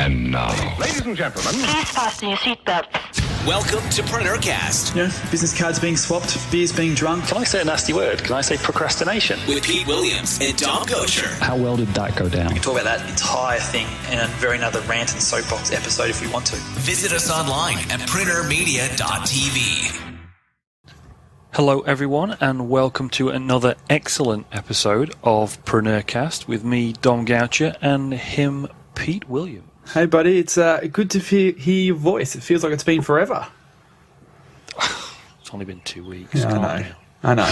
And now, ladies and gentlemen, please fasten your seatbelts. Welcome to PreneurCast. You know, business cards being swapped, beers being drunk. Can I say a nasty word? Can I say procrastination? With Pete Williams and Dom Gosher. how well did that go down? We can talk about that entire thing in a very another rant and soapbox episode if we want to. Visit us online at PreneurMedia.tv. Hello everyone and welcome to another excellent episode of PreneurCast with me, Dom Goucher, and him, Pete Williams. Hey buddy, it's good to hear your voice. It feels like it's been forever. It's only been 2 weeks. Yeah, I know.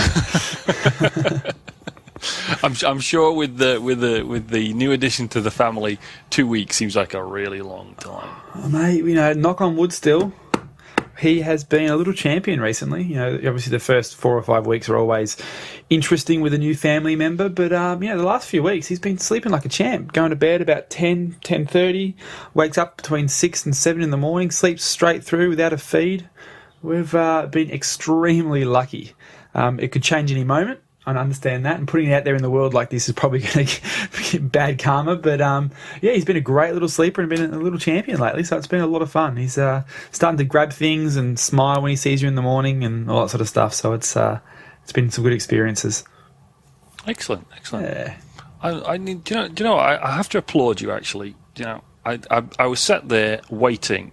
I'm sure with the new addition to the family, 2 weeks seems like a really long time. Oh, mate, you know, knock on wood still. He has been a little champion recently. You know, obviously the first 4 or 5 weeks are always interesting with a new family member, but you know, the last few weeks he's been sleeping like a champ, going to bed about 10:30, wakes up between 6 and 7 in the morning, sleeps straight through without a feed. We've been extremely lucky. It could change any moment. I understand that, and putting it out there in the world like this is probably going to get bad karma, but yeah, he's been a great little sleeper and been a little champion lately, so it's been a lot of fun. He's starting to grab things and smile when he sees you in the morning and all that sort of stuff, so it's been some good experiences. Excellent. Yeah. I need, do you know, I have to applaud you actually. You know, I was sat there waiting.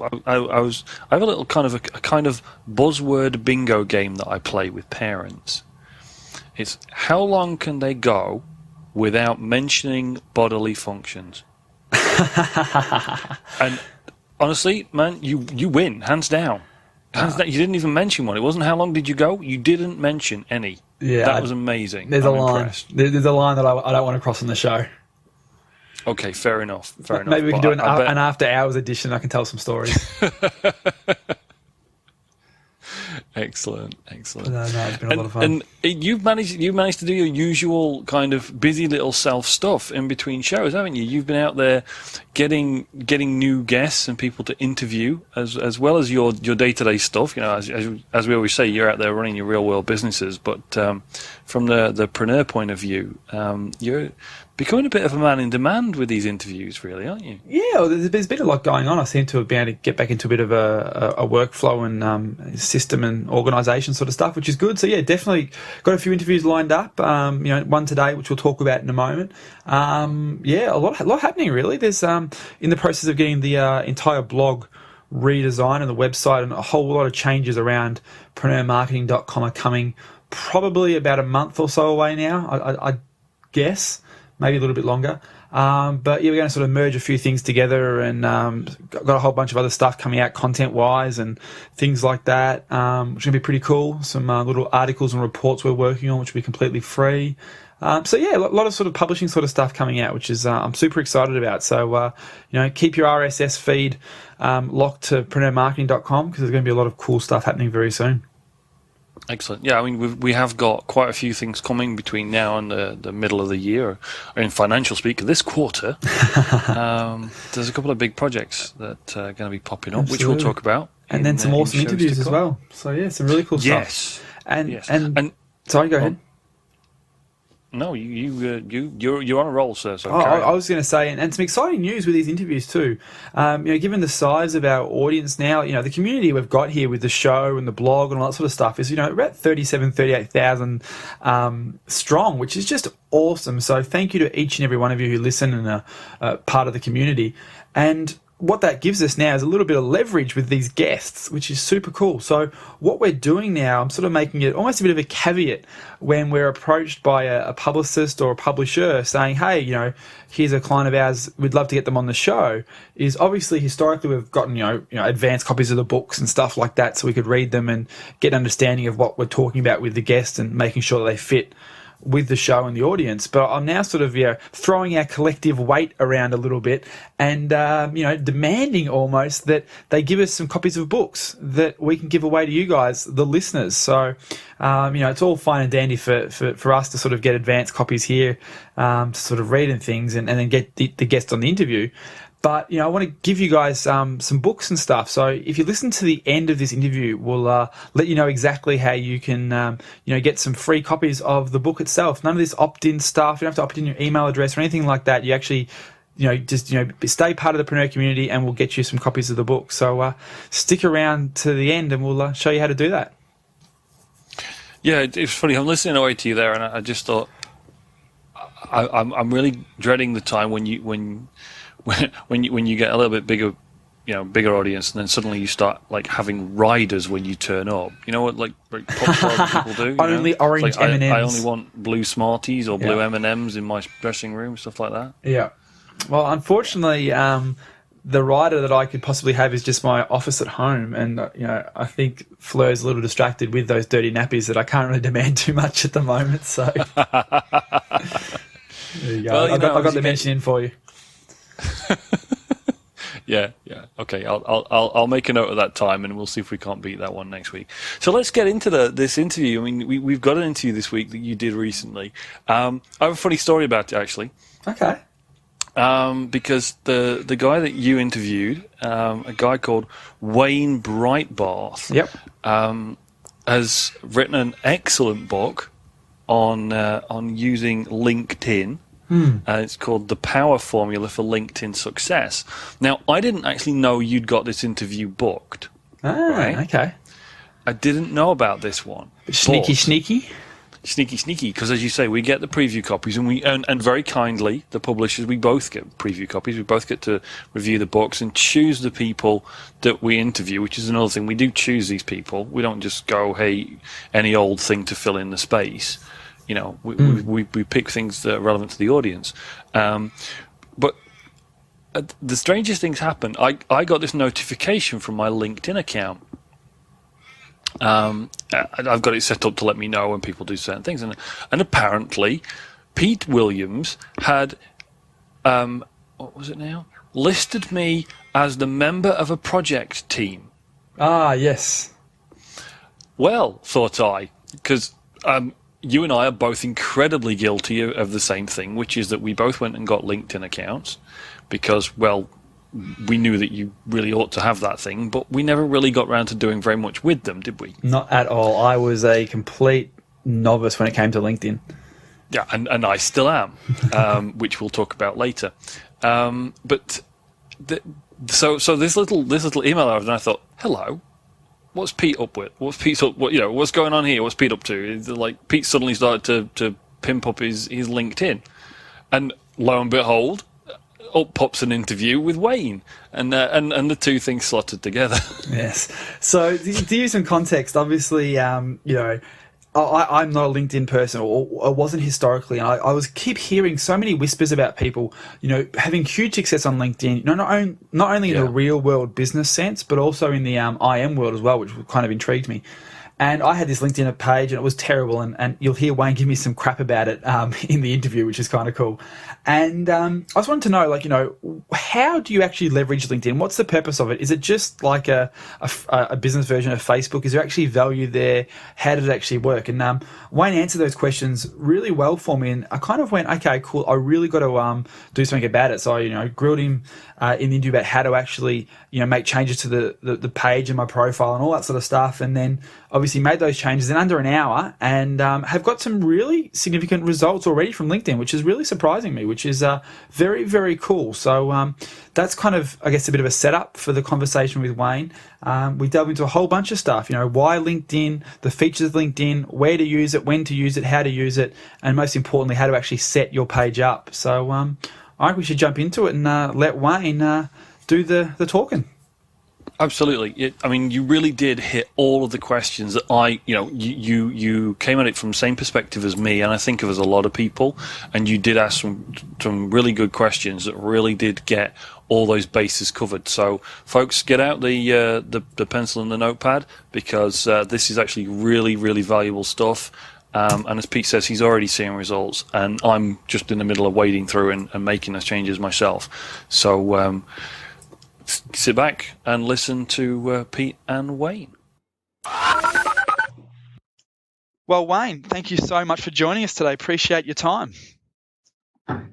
I have a little kind of a kind of buzzword bingo game that I play with parents. It's how long can they go without mentioning bodily functions? And honestly, man, you win, hands down. Hands down. You didn't even mention one. It wasn't how long did you go? You didn't mention any. Yeah, that was amazing. There's I'm a line. impressed. There's a line that I don't want to cross on the show. Okay, fair enough. Maybe we can do an after hours edition. I can tell some stories. Excellent. No, it's been a lot of fun. And you've managed to do your usual kind of busy little self stuff in between shows, haven't you? You've been out there getting new guests and people to interview, as well as your day-to-day stuff. You know, as we always say, you're out there running your real world businesses. But from the preneur point of view, you're becoming a bit of a man in demand with these interviews, really, aren't you? Yeah, well, there's been a lot going on. I seem to have been able to get back into a bit of a workflow and system and organisation sort of stuff, which is good. So yeah, definitely got a few interviews lined up. You know, one today, which we'll talk about in a moment. Yeah, a lot happening really. There's in the process of getting the entire blog redesigned and the website, and a whole lot of changes around PreneurMarketing.com are coming probably about a month or so away now. I guess. Maybe a little bit longer. But yeah, we're going to sort of merge a few things together, and got a whole bunch of other stuff coming out content-wise and things like that, which is going to be pretty cool. Some little articles and reports we're working on, which will be completely free. So yeah, a lot of sort of publishing sort of stuff coming out, which is I'm super excited about. So you know, keep your RSS feed locked to PreneurMarketing.com because there's going to be a lot of cool stuff happening very soon. Excellent. Yeah, I mean, we have got quite a few things coming between now and the middle of the year, or in financial speak, this quarter. There's a couple of big projects that are going to be popping up, Absolutely. which we'll talk about. And then some awesome interviews as well. So yeah, some really cool stuff. Yes. And sorry, go ahead. No, you're on a roll, sir. So I was going to say, and some exciting news with these interviews too. You know, given the size of our audience now, you know, the community we've got here with the show and the blog and all that sort of stuff is, you know, about 38,000 strong, which is just awesome. So thank you to each and every one of you who listen and are part of the community. And what that gives us now is a little bit of leverage with these guests, which is super cool. So what we're doing now, I'm sort of making it almost a bit of a caveat when we're approached by a publicist or a publisher saying, hey, you know, here's a client of ours, we'd love to get them on the show, is obviously historically we've gotten, you know, advanced copies of the books and stuff like that so we could read them and get an understanding of what we're talking about with the guest and making sure that they fit with the show and the audience. But I'm now sort of throwing our collective weight around a little bit and you know, demanding almost that they give us some copies of books that we can give away to you guys, the listeners. So you know, it's all fine and dandy for us to sort of get advanced copies here to sort of read and things and then get the guest on the interview. But, you know, I want to give you guys some books and stuff. So if you listen to the end of this interview, we'll let you know exactly how you can, you know, get some free copies of the book itself. None of this opt-in stuff. You don't have to opt in your email address or anything like that. You actually just stay part of the Preneur community, and we'll get you some copies of the book. So stick around to the end, and we'll show you how to do that. Yeah, it's funny. I'm listening away to you there, and I just thought I'm really dreading the time when you get a little bit bigger, bigger audience, and then suddenly you start like having riders when you turn up. You know what, like pop stars people do. Only orange like M&Ms. I only want blue Smarties or blue M&Ms in my dressing room, stuff like that. Yeah. Well, unfortunately, the rider that I could possibly have is just my office at home, and I think Fleur's a little distracted with those dirty nappies that I can't really demand too much at the moment. So there you go. Well, I got the mention in for you. Yeah. Okay, I'll make a note of that time, and we'll see if we can't beat that one next week. So let's get into this interview. I mean, we've got an interview this week that you did recently. I have a funny story about it, actually. Okay. Because the guy that you interviewed, a guy called Wayne Breitbarth, has written an excellent book on using LinkedIn. It's called The Power Formula for LinkedIn Success. Now, I didn't actually know you'd got this interview booked. Right? Okay. I didn't know about this one. Sneaky. Sneaky, because as you say, we get the preview copies, and very kindly, the publishers, we both get preview copies. We both get to review the books and choose the people that we interview, which is another thing. We do choose these people. We don't just go, hey, any old thing to fill in the space. We pick things that are relevant to the audience. But the strangest things happen. I got this notification from my LinkedIn account. I've got it set up to let me know when people do certain things, and apparently Pete Williams had what was it now? Listed me as the member of a project team. Ah, yes. Well, thought I, because you and I are both incredibly guilty of the same thing, which is that we both went and got LinkedIn accounts because, well, we knew that you really ought to have that thing, but we never really got around to doing very much with them, did we? Not at all. I was a complete novice when it came to LinkedIn. Yeah, and I still am, which we'll talk about later. But so this little email arrived, and I thought, hello, what's Pete up with? What's going on here? What's Pete up to? Like Pete suddenly started to pimp up his LinkedIn, and lo and behold, up pops an interview with Wayne, and the two things slotted together. Yes. So to give you some context, obviously, I'm not a LinkedIn person, or I wasn't historically. And I keep hearing so many whispers about people, having huge success on LinkedIn. Not only in the real world business sense, but also in the IM world as well, which kind of intrigued me. And I had this LinkedIn page, and it was terrible. And you'll hear Wayne give me some crap about it in the interview, which is kind of cool. And I just wanted to know, how do you actually leverage LinkedIn? What's the purpose of it? Is it just like a business version of Facebook? Is there actually value there? How did it actually work? And Wayne answered those questions really well for me. And I kind of went, okay, cool. I really got to do something about it. So I grilled him in the interview about how to actually make changes to the page and my profile and all that sort of stuff. And then obviously made those changes in under an hour, and have got some really significant results already from LinkedIn, which is really surprising me, which is very, very cool. So that's kind of, I guess, a bit of a setup for the conversation with Wayne. We delve into a whole bunch of stuff, why LinkedIn, the features of LinkedIn, where to use it, when to use it, how to use it, and most importantly, how to actually set your page up. So I think we should jump into it and let Wayne do the talking. Absolutely. You really did hit all of the questions that you came at it from the same perspective as me, and I think of as a lot of people, and you did ask some really good questions that really did get all those bases covered. So, folks, get out the pencil and the notepad, because this is actually really, really valuable stuff. And as Pete says, he's already seeing results, and I'm just in the middle of wading through and making those changes myself. So sit back and listen to Pete and Wayne. Well, Wayne, thank you so much for joining us today. Appreciate your time.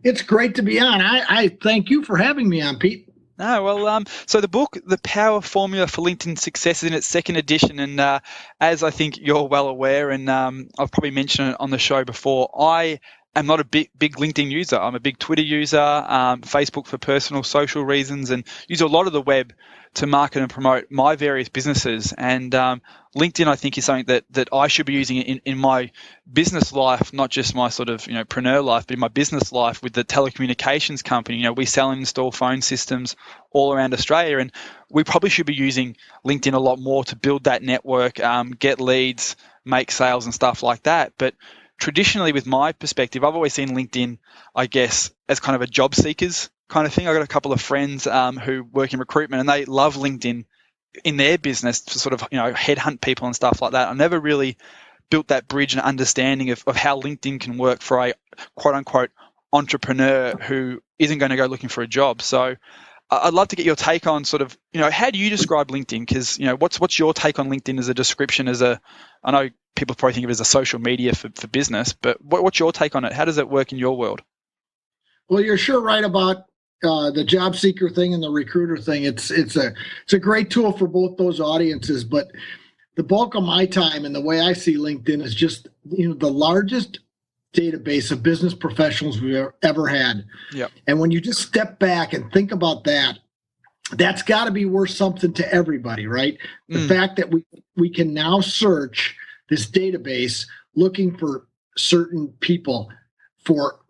It's great to be on. I thank you for having me on, Pete. No, well, so the book, The Power Formula for LinkedIn Success, is in its second edition, and as I think you're well aware, and I've probably mentioned it on the show before, I am not a big LinkedIn user. I'm a big Twitter user, Facebook for personal social reasons, and use a lot of the web to market and promote my various businesses. And LinkedIn, I think, is something that I should be using in my business life, not just my sort of preneur life, but in my business life with the telecommunications company. We sell and install phone systems all around Australia, and we probably should be using LinkedIn a lot more to build that network, get leads, make sales and stuff like that. But traditionally, with my perspective, I've always seen LinkedIn, I guess, as kind of a job seekers kind of thing. I've got a couple of friends who work in recruitment, and they love LinkedIn in their business to sort of headhunt people and stuff like that. I never really built that bridge and understanding of how LinkedIn can work for a quote unquote entrepreneur who isn't going to go looking for a job. So I'd love to get your take on sort of, how do you describe LinkedIn? Because, what's your take on LinkedIn as a description I know people probably think of it as a social media for business, but what's your take on it? How does it work in your world? Well, you're sure right about the job seeker thing and the recruiter thing. It's a great tool for both those audiences, but the bulk of my time and the way I see LinkedIn is just, the largest database of business professionals we've ever had. Yep. And when you just step back and think about that, that's got to be worth something to everybody, right? The fact that we can now search this database looking for certain people, for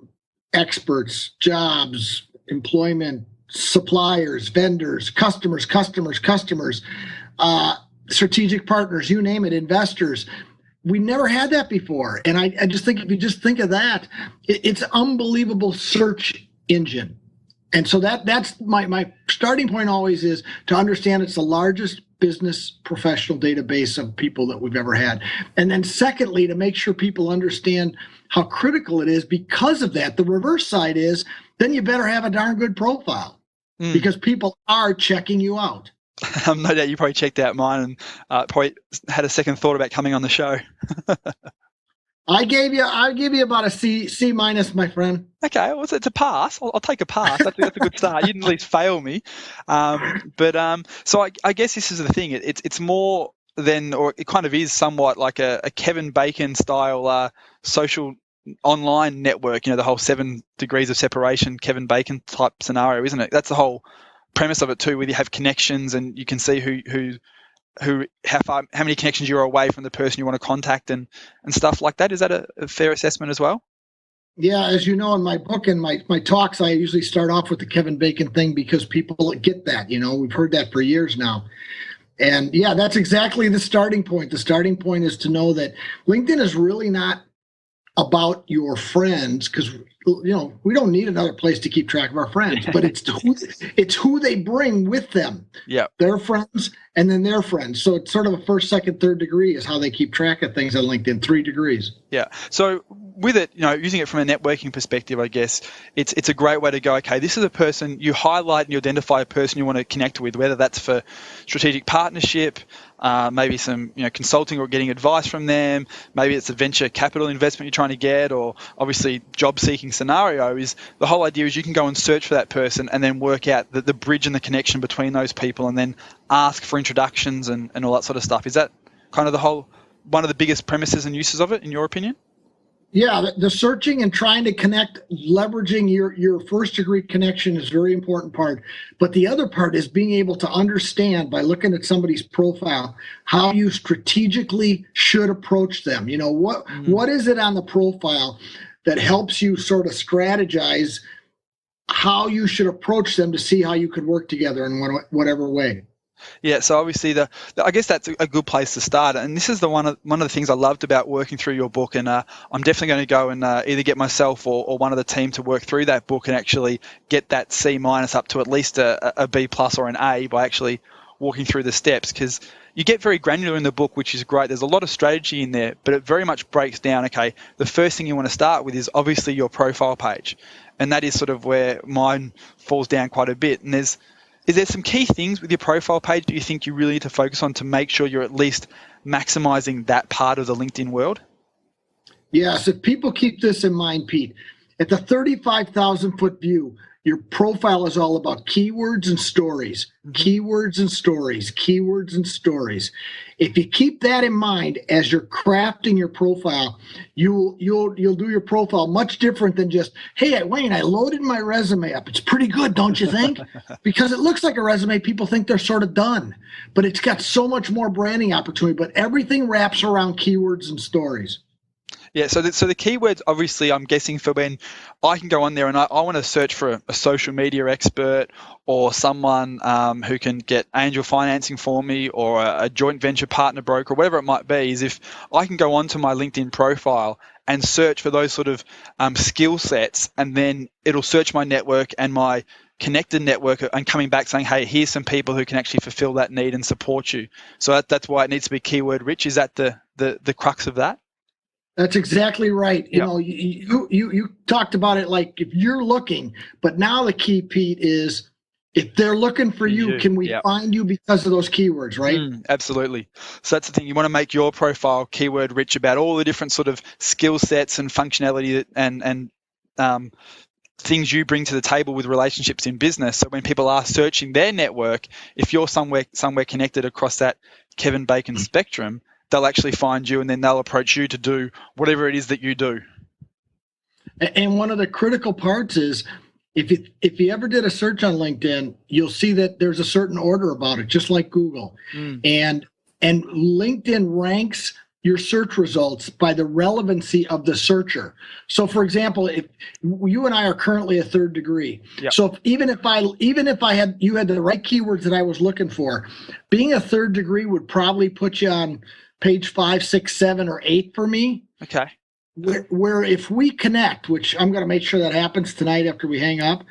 experts, jobs, employment, suppliers, vendors, customers, strategic partners, you name it, investors. We never had that before. And I just think if you just think of that, it's unbelievable search engine. And so that's my starting point always is to understand it's the largest business professional database of people that we've ever had. And then secondly, to make sure people understand how critical it is because of that. The reverse side is then you better have a darn good profile because people are checking you out. No doubt you probably checked out mine and probably had a second thought about coming on the show. I gave you about a C minus, my friend. Okay, well, it's a pass. I'll take a pass. That's a good start. You didn't at least fail me. So I guess this is the thing. It's more than, or it kind of is somewhat like a Kevin Bacon style social online network. The whole 7 degrees of separation Kevin Bacon type scenario, isn't it? That's the whole premise of it too, where you have connections and you can see how many connections you're away from the person you want to contact and stuff like that. Is that a fair assessment as well? Yeah, as you know, in my book and my talks, I usually start off with the Kevin Bacon thing because people get that. We've heard that for years now. And yeah, that's exactly the starting point. The starting point is to know that LinkedIn is really not about your friends, because we don't need another place to keep track of our friends, but it's who they bring with them. Yeah, their friends and then their friends. So it's sort of a first, second, third degree is how they keep track of things on LinkedIn. 3 degrees. Yeah. So with it, using it from a networking perspective, I guess it's a great way to go. Okay, this is a person you highlight and you identify a person you want to connect with, whether that's for strategic partnership, maybe some consulting or getting advice from them. Maybe it's a venture capital investment you're trying to get, or obviously job seeking scenario. Is the whole idea is you can go and search for that person and then work out the bridge and the connection between those people, and then ask for introductions and all that sort of stuff. Is that kind of one of the biggest premises and uses of it, in your opinion? Yeah, the searching and trying to connect, leveraging your first degree connection is a very important part. But the other part is being able to understand by looking at somebody's profile how you strategically should approach them. What is it on the profile that helps you sort of strategize how you should approach them to see how you could work together in whatever way. Yeah, so obviously I guess that's a good place to start, and this is one of the things I loved about working through your book. And I'm definitely going to go and either get myself or one of the team to work through that book and actually get that C- up to at least a B+ or an A by actually walking through the steps, because you get very granular in the book, which is great. There's a lot of strategy in there, but it very much breaks down. Okay, the first thing you want to start with is obviously your profile page, and that is sort of where mine falls down quite a bit. And is there some key things with your profile page that you think you really need to focus on to make sure you're at least maximizing that part of the LinkedIn world? Yes, if people keep this in mind, Pete, at the 35,000 foot view, your profile is all about keywords and stories, keywords and stories, keywords and stories. If you keep that in mind as you're crafting your profile, you'll do your profile much different than just, hey, Wayne, I loaded my resume up. It's pretty good, don't you think? Because it looks like a resume. People think they're sort of done, but it's got so much more branding opportunity. But everything wraps around keywords and stories. Yeah, so the keywords, obviously, I'm guessing for when I can go on there and I want to search for a social media expert or someone who can get angel financing for me or a joint venture partner broker, whatever it might be, is if I can go onto my LinkedIn profile and search for those sort of skill sets, and then it'll search my network and my connected network and coming back saying, hey, here's some people who can actually fulfill that need and support you. So that's why it needs to be keyword rich. Is that the crux of that? That's exactly right. Yep. You talked about it like if you're looking, but now the key, Pete, is if they're looking for you, can we find you because of those keywords, right? Absolutely. So that's the thing. You want to make your profile keyword rich about all the different sort of skill sets and functionality and things you bring to the table with relationships in business. So when people are searching their network, if you're somewhere connected across that Kevin Bacon spectrum, they'll actually find you and then they'll approach you to do whatever it is that you do. And one of the critical parts is if you ever did a search on LinkedIn, you'll see that there's a certain order about it, just like Google. And LinkedIn ranks your search results by the relevancy of the searcher. So for example, if you and I are currently a third degree. Yep. So even if you had the right keywords that I was looking for, being a third degree would probably put you on page 5, 6, 7, or 8 for me. Okay. Where if we connect, which I'm going to make sure that happens tonight after we hang up,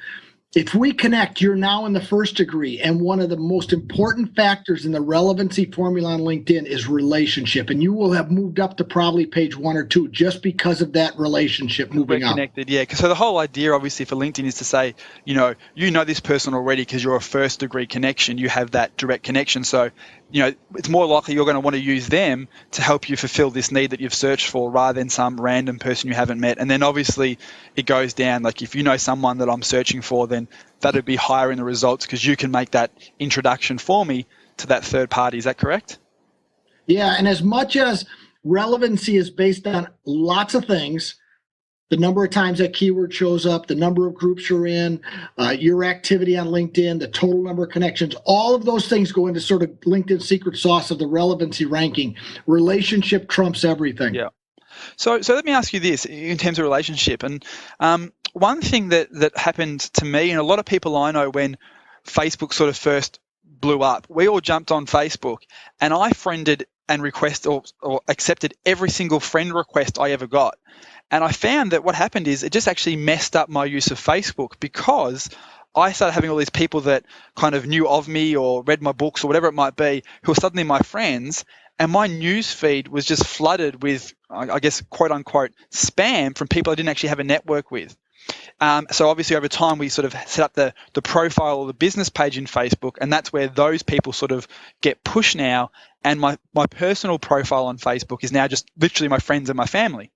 if we connect, you're now in the first degree. And one of the most important factors in the relevancy formula on LinkedIn is relationship. And you will have moved up to probably page 1 or 2 just because of that relationship moving up. Connected, yeah. So the whole idea, obviously, for LinkedIn is to say, you know this person already because you're a first degree connection. You have that direct connection. So, it's more likely you're going to want to use them to help you fulfill this need that you've searched for rather than some random person you haven't met. And then obviously it goes down. Like if you know someone that I'm searching for, then that'd be higher in the results because you can make that introduction for me to that third party. Is that correct? Yeah. And as much as relevancy is based on lots of things, the number of times that keyword shows up, the number of groups you're in, your activity on LinkedIn, the total number of connections, all of those things go into sort of LinkedIn's secret sauce of the relevancy ranking. Relationship trumps everything. Yeah. So let me ask you this in terms of relationship. And one thing that happened to me and a lot of people I know when Facebook sort of first blew up, we all jumped on Facebook and I friended and requested or accepted every single friend request I ever got. And I found that what happened is it just actually messed up my use of Facebook because I started having all these people that kind of knew of me or read my books or whatever it might be who were suddenly my friends. And my news feed was just flooded with, I guess, quote unquote, spam from people I didn't actually have a network with. So obviously over time we sort of set up the profile or the business page in Facebook, and that's where those people sort of get pushed now. And my personal profile on Facebook is now just literally my friends and my family.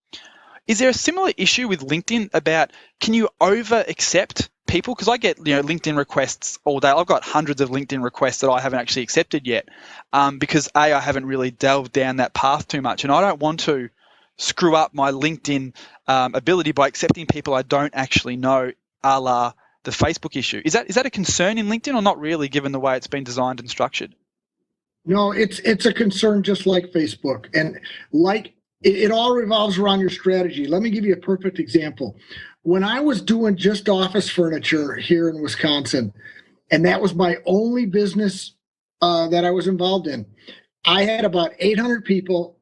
Is there a similar issue with LinkedIn about can you over accept people? Because I get LinkedIn requests all day. I've got hundreds of LinkedIn requests that I haven't actually accepted yet because I haven't really delved down that path too much, and I don't want to screw up my LinkedIn ability by accepting people I don't actually know, a la the Facebook issue. Is that a concern in LinkedIn or not really, given the way it's been designed and structured? No, it's a concern just like Facebook, and like. It all revolves around your strategy. Let me give you a perfect example. When I was doing just office furniture here in Wisconsin, and that was my only business that I was involved in, I had about 800 people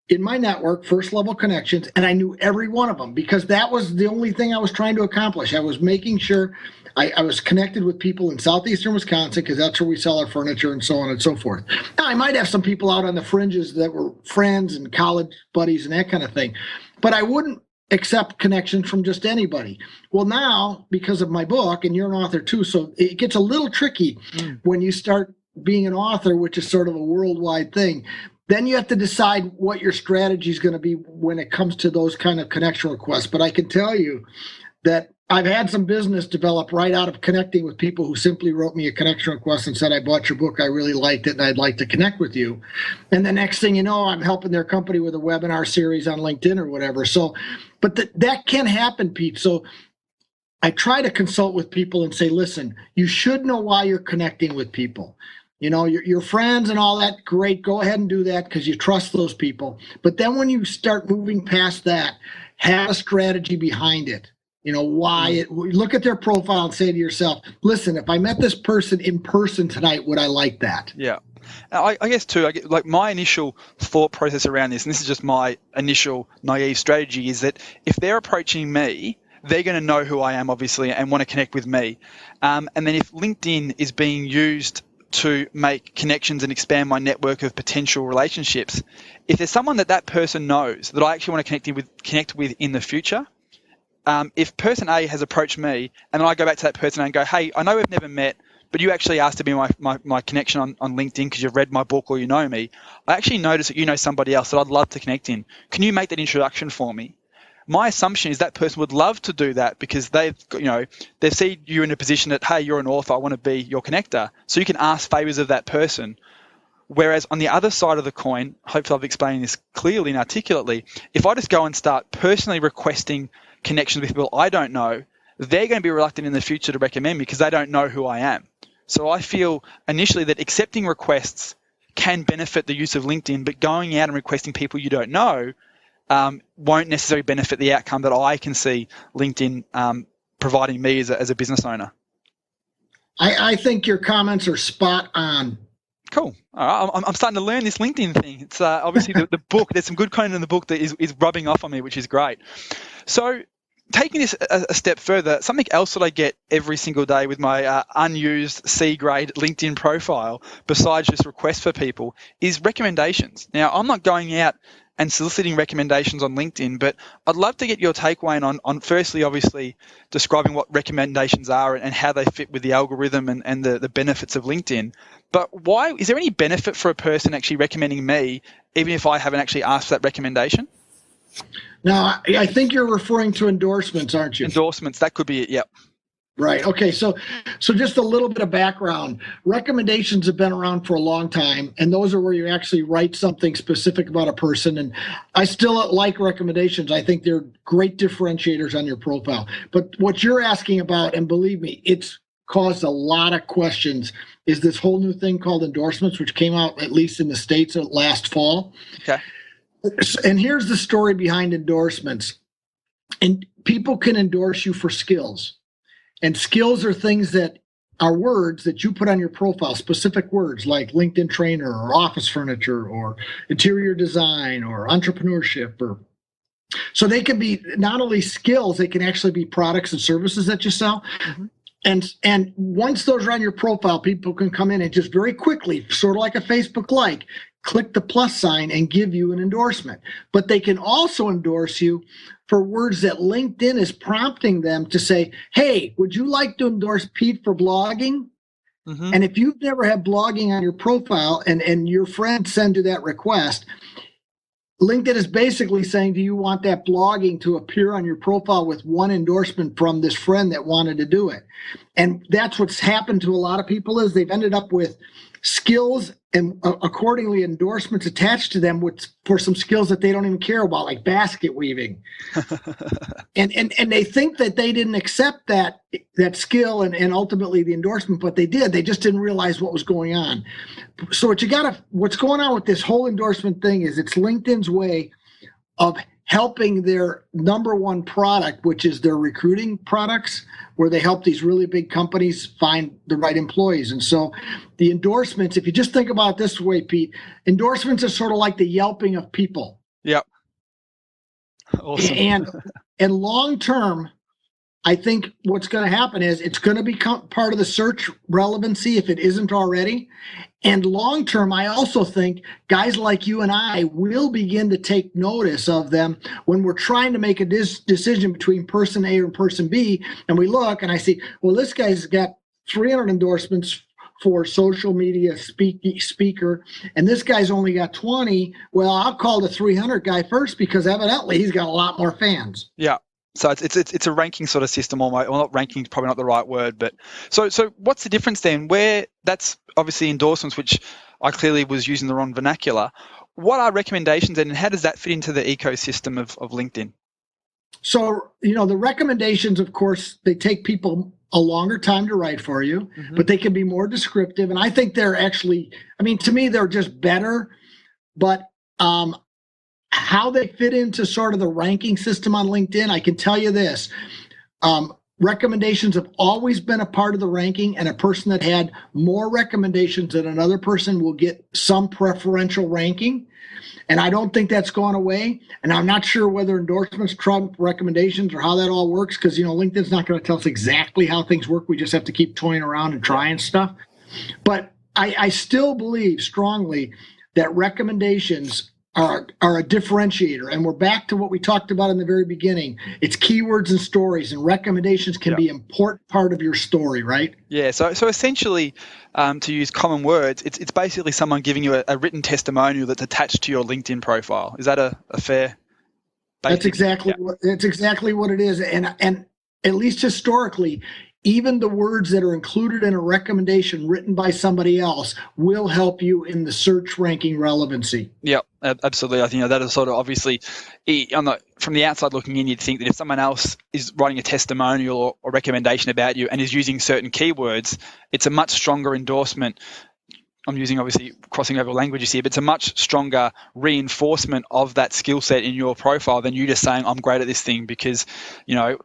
in my network, first level connections, and I knew every one of them because that was the only thing I was trying to accomplish. I was making sure I was connected with people in southeastern Wisconsin because that's where we sell our furniture and so on and so forth. Now, I might have some people out on the fringes that were friends and college buddies and that kind of thing, but I wouldn't accept connections from just anybody. Well, now, because of my book, and you're an author too, so it gets a little tricky when you start being an author, which is sort of a worldwide thing. Then you have to decide what your strategy is going to be when it comes to those kind of connection requests. But I can tell you that I've had some business develop right out of connecting with people who simply wrote me a connection request and said, I bought your book, I really liked it, and I'd like to connect with you. And the next thing you know, I'm helping their company with a webinar series on LinkedIn or whatever. So, but that can happen, Pete. So I try to consult with people and say, listen, you should know why you're connecting with people. You know, your friends and all that, great, go ahead and do that because you trust those people. But then when you start moving past that, have a strategy behind it. You know, why look at their profile and say to yourself, listen, if I met this person in person tonight, would I like that? Yeah. I guess too, like my initial thought process around this, and this is just my initial naive strategy, is that if they're approaching me, they're going to know who I am, obviously, and want to connect with me. And then if LinkedIn is being used to make connections and expand my network of potential relationships, if there's someone that person knows that I actually want to connect with in the future, if person A has approached me and then I go back to that person and go, hey, I know we've never met, but you actually asked to be my connection on LinkedIn because you've read my book or you know me. I actually noticed that you know somebody else that I'd love to connect in. Can you make that introduction for me? My assumption is that person would love to do that because they've seen you in a position that, hey, you're an author, I want to be your connector. So you can ask favors of that person. Whereas on the other side of the coin, hopefully I've explained this clearly and articulately, if I just go and start personally requesting connections with people I don't know, they're going to be reluctant in the future to recommend me because they don't know who I am. So I feel initially that accepting requests can benefit the use of LinkedIn, but going out and requesting people you don't know won't necessarily benefit the outcome that I can see LinkedIn providing me as a business owner. I think your comments are spot on. Cool. All right. I'm starting to learn this LinkedIn thing. It's obviously the book. There's some good content in the book that is rubbing off on me, which is great. So taking this a step further, something else that I get every single day with my unused C-grade LinkedIn profile, besides just requests for people, is recommendations. Now, I'm not going out and soliciting recommendations on LinkedIn, but I'd love to get your take, Wayne, on firstly, obviously, describing what recommendations are and how they fit with the algorithm and the benefits of LinkedIn. But why is there any benefit for a person actually recommending me, even if I haven't actually asked for that recommendation? Now, I think you're referring to endorsements, aren't you? Endorsements, that could be it, yep. Right. Okay. So just a little bit of background. Recommendations have been around for a long time, and those are where you actually write something specific about a person. And I still like recommendations. I think they're great differentiators on your profile. But what you're asking about, and believe me, it's caused a lot of questions, is this whole new thing called endorsements, which came out, at least in the States, last fall. Okay. And here's the story behind endorsements. And people can endorse you for skills. And skills are things that are words that you put on your profile, specific words like LinkedIn trainer or office furniture or interior design or entrepreneurship. So they can be not only skills, they can actually be products and services that you sell. Mm-hmm. And once those are on your profile, people can come in and just very quickly, sort of like a Facebook like, click the plus sign and give you an endorsement. But they can also endorse you for words that LinkedIn is prompting them to say, hey, would you like to endorse Pete for blogging? Mm-hmm. And if you've never had blogging on your profile and your friend send you that request, LinkedIn is basically saying, do you want that blogging to appear on your profile with one endorsement from this friend that wanted to do it? And that's what's happened to a lot of people, is they've ended up with skills and accordingly endorsements attached to them for some skills that they don't even care about, like basket weaving. and they think that they didn't accept that skill and ultimately the endorsement, but they did. They just didn't realize what was going on. So what's going on with this whole endorsement thing is it's LinkedIn's way of helping their number one product, which is their recruiting products, where they help these really big companies find the right employees. And so the endorsements, if you just think about it this way, Pete, endorsements are sort of like the Yelping of people. Yep. Awesome. And long term, I think what's going to happen is it's going to become part of the search relevancy if it isn't already. And long term, I also think guys like you and I will begin to take notice of them when we're trying to make a decision between person A and person B. And we look and I see, well, this guy's got 300 endorsements for social media speaker, and this guy's only got 20. Well, I'll call the 300 guy first because evidently he's got a lot more fans. Yeah. So it's a ranking sort of system almost. Well, not ranking, probably not the right word, but so what's the difference then? Where that's obviously endorsements, which I clearly was using the wrong vernacular. What are recommendations, and how does that fit into the ecosystem of LinkedIn? So, the recommendations, of course, they take people a longer time to write for you, but they can be more descriptive. And I think they're actually, to me, they're just better. But how they fit into sort of the ranking system on LinkedIn, I can tell you this. Recommendations have always been a part of the ranking, and a person that had more recommendations than another person will get some preferential ranking. And I don't think that's gone away. And I'm not sure whether endorsements trump recommendations or how that all works, because, LinkedIn's not going to tell us exactly how things work. We just have to keep toying around and trying stuff. But I still believe strongly that recommendations are a differentiator. And we're back to what we talked about in the very beginning. It's keywords and stories, and recommendations can be an important part of your story, right? Yeah, so essentially, to use common words, it's basically someone giving you a written testimonial that's attached to your LinkedIn profile. Is that a fair basic? That's exactly what it is. And at least historically, even the words that are included in a recommendation written by somebody else will help you in the search ranking relevancy. Yeah, absolutely. I think that is sort of obviously, from the outside looking in, you'd think that if someone else is writing a testimonial or recommendation about you and is using certain keywords, it's a much stronger endorsement. I'm using, obviously, crossing over languages here, but it's a much stronger reinforcement of that skill set in your profile than you just saying, I'm great at this thing, because,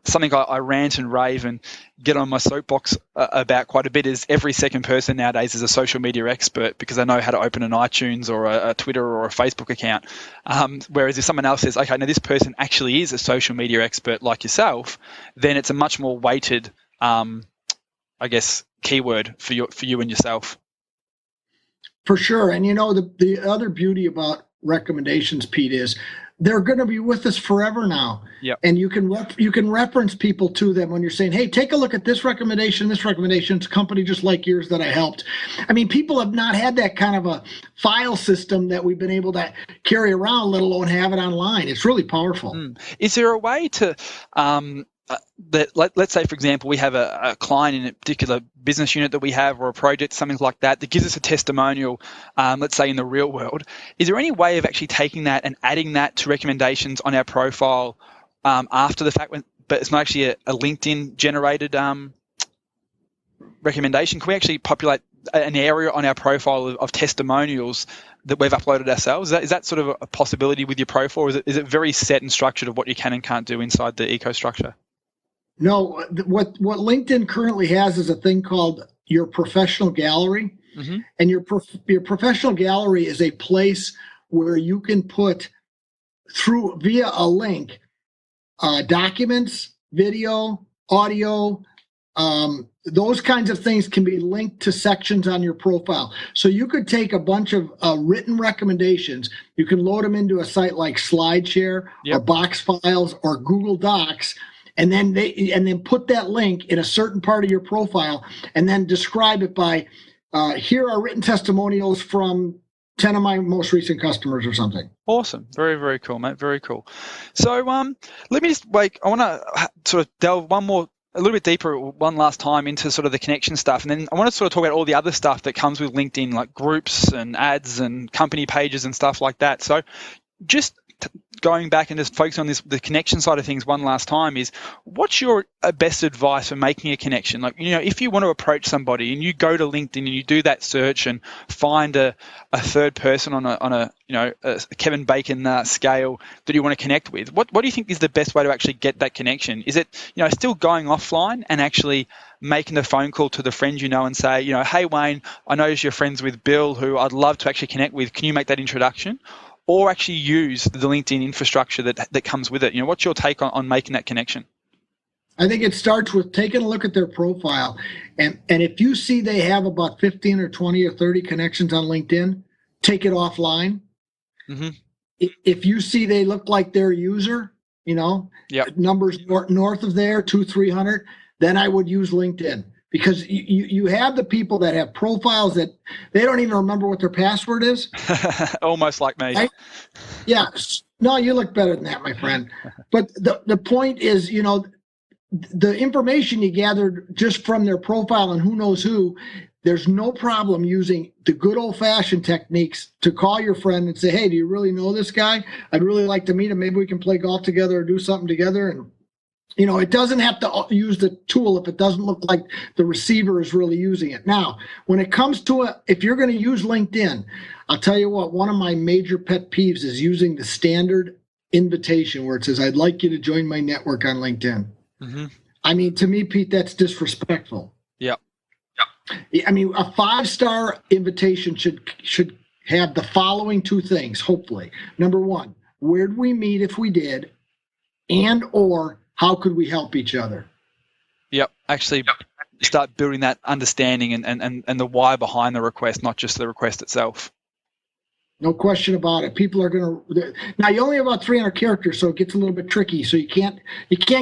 something I rant and rave and get on my soapbox about quite a bit is every second person nowadays is a social media expert because they know how to open an iTunes or a Twitter or a Facebook account. Whereas if someone else says, okay, now this person actually is a social media expert like yourself, then it's a much more weighted, keyword for you and yourself. For sure. And the other beauty about recommendations, Pete, is they're going to be with us forever now. Yep. And you can reference people to them when you're saying, hey, take a look at this recommendation. It's a company just like yours that I helped. People have not had that kind of a file system that we've been able to carry around, let alone have it online. It's really powerful. Is there a way to let's say, for example, we have a client in a particular business unit that we have, or a project, something like that gives us a testimonial, let's say in the real world. Is there any way of actually taking that and adding that to recommendations on our profile after the fact, but it's not actually a LinkedIn generated recommendation? Can we actually populate an area on our profile of testimonials that we've uploaded ourselves? Is that sort of a possibility with your profile, or is it very set and structured of what you can and can't do inside the eco structure? No, what LinkedIn currently has is a thing called your professional gallery. And your professional gallery is a place where you can put via a link documents, video, audio, those kinds of things can be linked to sections on your profile. So you could take a bunch of written recommendations, you can load them into a site like SlideShare or Box Files or Google Docs, and then put that link in a certain part of your profile, and then describe it by, here are written testimonials from 10 of my most recent customers or something. Awesome. Very, very cool, mate. Very cool. So let me just I want to sort of delve a little bit deeper one last time into sort of the connection stuff. And then I want to sort of talk about all the other stuff that comes with LinkedIn, like groups and ads and company pages and stuff like that. So just going back and just focusing on the connection side of things one last time is, what's your best advice for making a connection? Like, if you want to approach somebody and you go to LinkedIn and you do that search and find a third person on a Kevin Bacon scale that you want to connect with, what do you think is the best way to actually get that connection? Is it, still going offline and actually making a phone call to the friends and say, hey, Wayne, I noticed you're friends with Bill, who I'd love to actually connect with. Can you make that introduction? Or actually use the LinkedIn infrastructure that comes with it? What's your take on making that connection? I think it starts with taking a look at their profile. And if you see they have about 15 or 20 or 30 connections on LinkedIn, take it offline. If you see they look like their user, numbers north of there, 200-300, then I would use LinkedIn. because you have the people that have profiles that they don't even remember what their password is. Almost like me. Right? Yeah. No, you look better than that, my friend. But the point is, the information you gathered just from their profile and who knows who, there's no problem using the good old-fashioned techniques to call your friend and say, hey, do you really know this guy? I'd really like to meet him. Maybe we can play golf together or do something together. And, it doesn't have to use the tool if it doesn't look like the receiver is really using it. Now, when it comes to if you're going to use LinkedIn, I'll tell you what, one of my major pet peeves is using the standard invitation where it says, I'd like you to join my network on LinkedIn. Mm-hmm. I mean, to me, Pete, that's disrespectful. Yep. I mean, a 5-star invitation should have the following 2 things, hopefully. Number 1, where'd we meet if we did, and or how could we help each other? Yep. Actually start building that understanding and the why behind the request, not just the request itself. No question about it. People are going to now. You only have about 300 characters, so it gets a little bit tricky. So you can't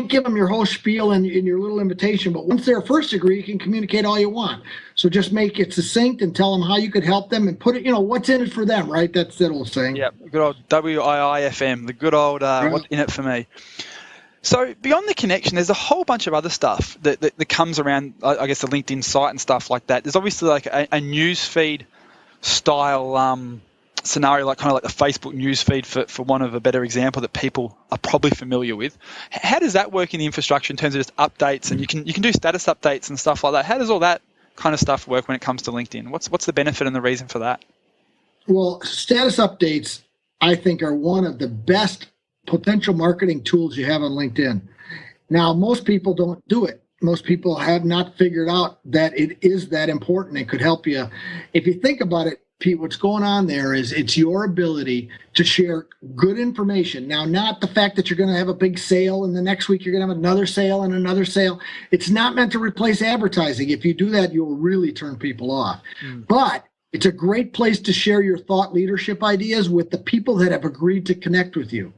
give them your whole spiel in your little invitation. But once they're first degree, you can communicate all you want. So just make it succinct and tell them how you could help them and put it. What's in it for them, right? That's that old saying. Yeah, good old WIIFM, the good old what's in it for me. So beyond the connection, there's a whole bunch of other stuff that comes around. I guess the LinkedIn site and stuff like that. There's obviously like a news feed style scenario, like kind of like the Facebook news feed for one of a better example that people are probably familiar with. How does that work in the infrastructure in terms of just updates, and you can do status updates and stuff like that? How does all that kind of stuff work when it comes to LinkedIn? What's the benefit and the reason for that? Well, status updates, I think, are one of the best potential marketing tools you have on LinkedIn. Now, most people don't do it. Most people have not figured out that it is that important. It could help you. If you think about it, Pete, what's going on there is it's your ability to share good information. Now, not the fact that you're going to have a big sale and the next week you're going to have another sale and another sale. It's not meant to replace advertising. If you do that, you'll really turn people off. But it's a great place to share your thought leadership ideas with the people that have agreed to connect with you.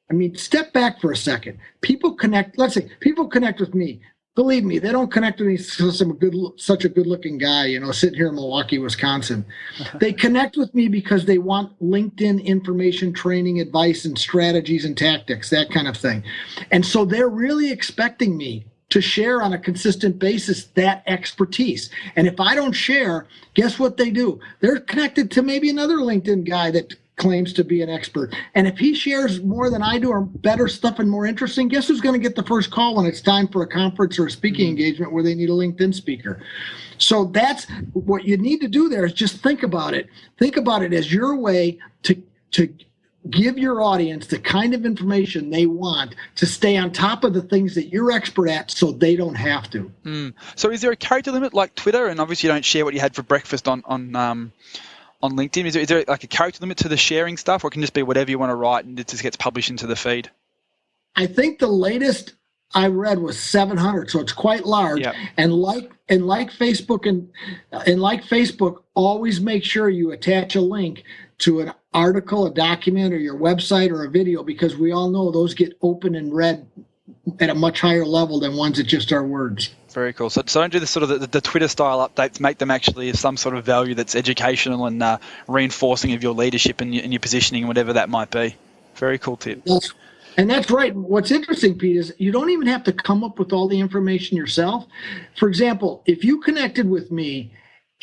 I mean, step back for a second. People connect with me. Believe me, they don't connect with me because I'm such a good-looking guy, sitting here in Milwaukee, Wisconsin. They connect with me because they want LinkedIn information, training, advice, and strategies and tactics, that kind of thing. And so they're really expecting me to share on a consistent basis that expertise. And if I don't share, guess what they do? They're connected to maybe another LinkedIn guy that claims to be an expert. And if he shares more than I do or better stuff and more interesting, guess who's going to get the first call when it's time for a conference or a speaking engagement where they need a LinkedIn speaker? So that's what you need to do there is just think about it. Think about it as your way to give your audience the kind of information they want to stay on top of the things that you're expert at so they don't have to. So is there a character limit like Twitter? And obviously you don't share what you had for breakfast on LinkedIn. Is there like a character limit to the sharing stuff, or it can just be whatever you want to write and it just gets published into the feed? I think the latest I read was 700, so it's quite large. Yep. And like Facebook and like Facebook, always make sure you attach a link to an article, a document, or your website or a video, because we all know those get open and read at a much higher level than ones that just are words. Very cool. So don't do the sort of the Twitter style updates. Make them actually of some sort of value that's educational and reinforcing of your leadership and your positioning, whatever that might be. Very cool tip. And that's right. What's interesting, Pete, is you don't even have to come up with all the information yourself. For example, if you connected with me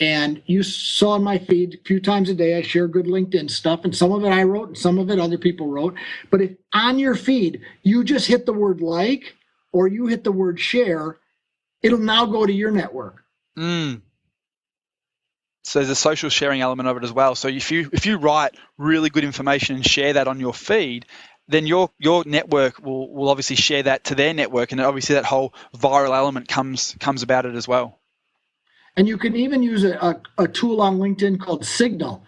and you saw in my feed a few times a day, I share good LinkedIn stuff, and some of it I wrote and some of it other people wrote. But if on your feed you just hit the word like or you hit the word share, it'll now go to your network. So there's a social sharing element of it as well. So if you write really good information and share that on your feed, then your network will obviously share that to their network, and obviously that whole viral element comes about it as well. And you can even use a tool on LinkedIn called Signal,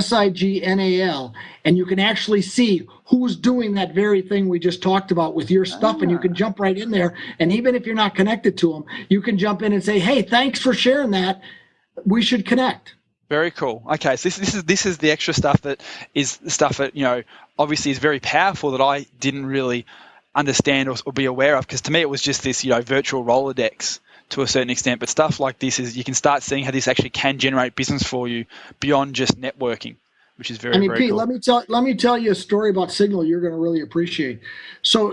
Signal, and you can actually see who's doing that very thing we just talked about with your stuff, and you can jump right in there. And even if you're not connected to them, you can jump in and say, hey, thanks for sharing that. We should connect. Very cool. Okay, so this is the extra stuff that is the stuff that, obviously is very powerful that I didn't really understand or be aware of, because to me it was just this, virtual Rolodex to a certain extent. But stuff like this is, you can start seeing how this actually can generate business for you beyond just networking, which is very, very Pete, cool. let me tell you a story about Signal you're going to really appreciate. So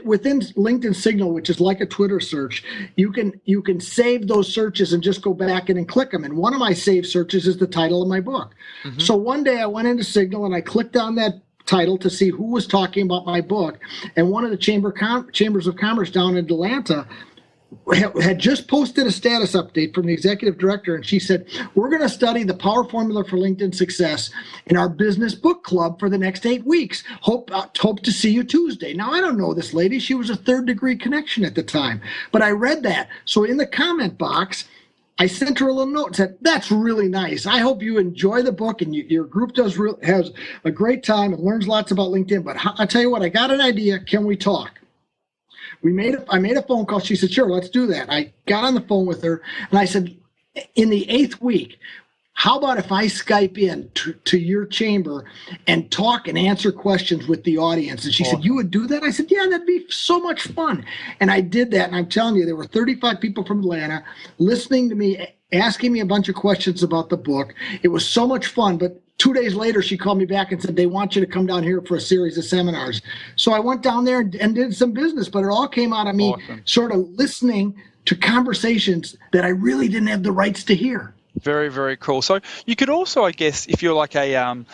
within LinkedIn Signal, which is like a Twitter search, you can save those searches and just go back in and click them. And one of my saved searches is the title of my book. Mm-hmm. So one day I went into Signal and I clicked on that title to see who was talking about my book. And one of the chambers of commerce down in Atlanta had just posted a status update from the executive director, and she said, we're going to study the power formula for LinkedIn success in our business book club for the next 8 weeks. Hope to see you Tuesday. Now, I don't know this lady. She was a third-degree connection at the time, but I read that. So in the comment box, I sent her a little note and said, that's really nice. I hope you enjoy the book and your group has a great time and learns lots about LinkedIn. But I'll tell you what, I got an idea. Can we talk? I made a phone call. She said, sure, let's do that. I got on the phone with her and I said, in the 8th week, how about if I Skype in to your chamber and talk and answer questions with the audience? And she said, you would do that? I said, yeah, that'd be so much fun. And I did that. And I'm telling you, there were 35 people from Atlanta listening to me, asking me a bunch of questions about the book. It was so much fun. But 2 days later, she called me back and said, they want you to come down here for a series of seminars. So I went down there and did some business, but it all came out of me sort of listening to conversations that I really didn't have the rights to hear. Very, very cool. So you could also, I guess, if you're like a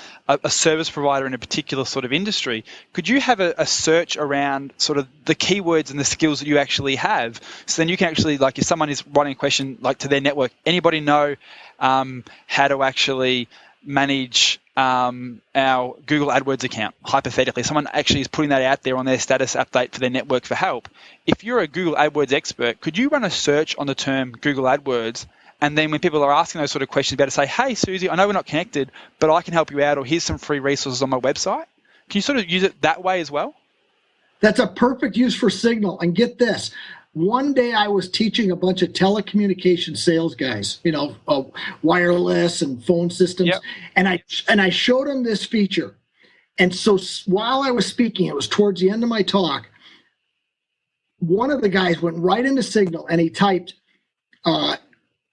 service provider in a particular sort of industry, could you have a search around sort of the keywords and the skills that you actually have? So then you can actually, like, if someone is writing a question like to their network, anybody know how to actually manage our Google AdWords account, hypothetically. Someone actually is putting that out there on their status update for their network for help. If you're a Google AdWords expert, could you run a search on the term Google AdWords? And then when people are asking those sort of questions, about to say, hey, Susie, I know we're not connected, but I can help you out, or here's some free resources on my website. Can you sort of use it that way as well? That's a perfect use for Signal. And get this. One day I was teaching a bunch of telecommunication sales guys, wireless and phone systems. Yep. And I showed them this feature. And so while I was speaking, it was towards the end of my talk, one of the guys went right into Signal and he typed,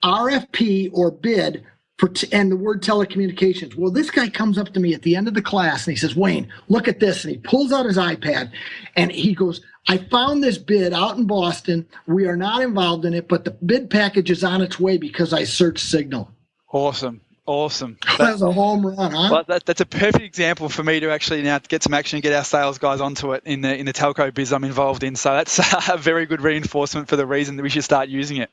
RFP or bid and the word telecommunications. Well, this guy comes up to me at the end of the class and he says, Wayne, look at this. And he pulls out his iPad and he goes, I found this bid out in Boston. We are not involved in it, but the bid package is on its way because I searched Signal. Awesome. That's a home run, huh? Well, that's a perfect example for me to actually now get some action and get our sales guys onto it in the telco biz I'm involved in. So that's a very good reinforcement for the reason that we should start using it.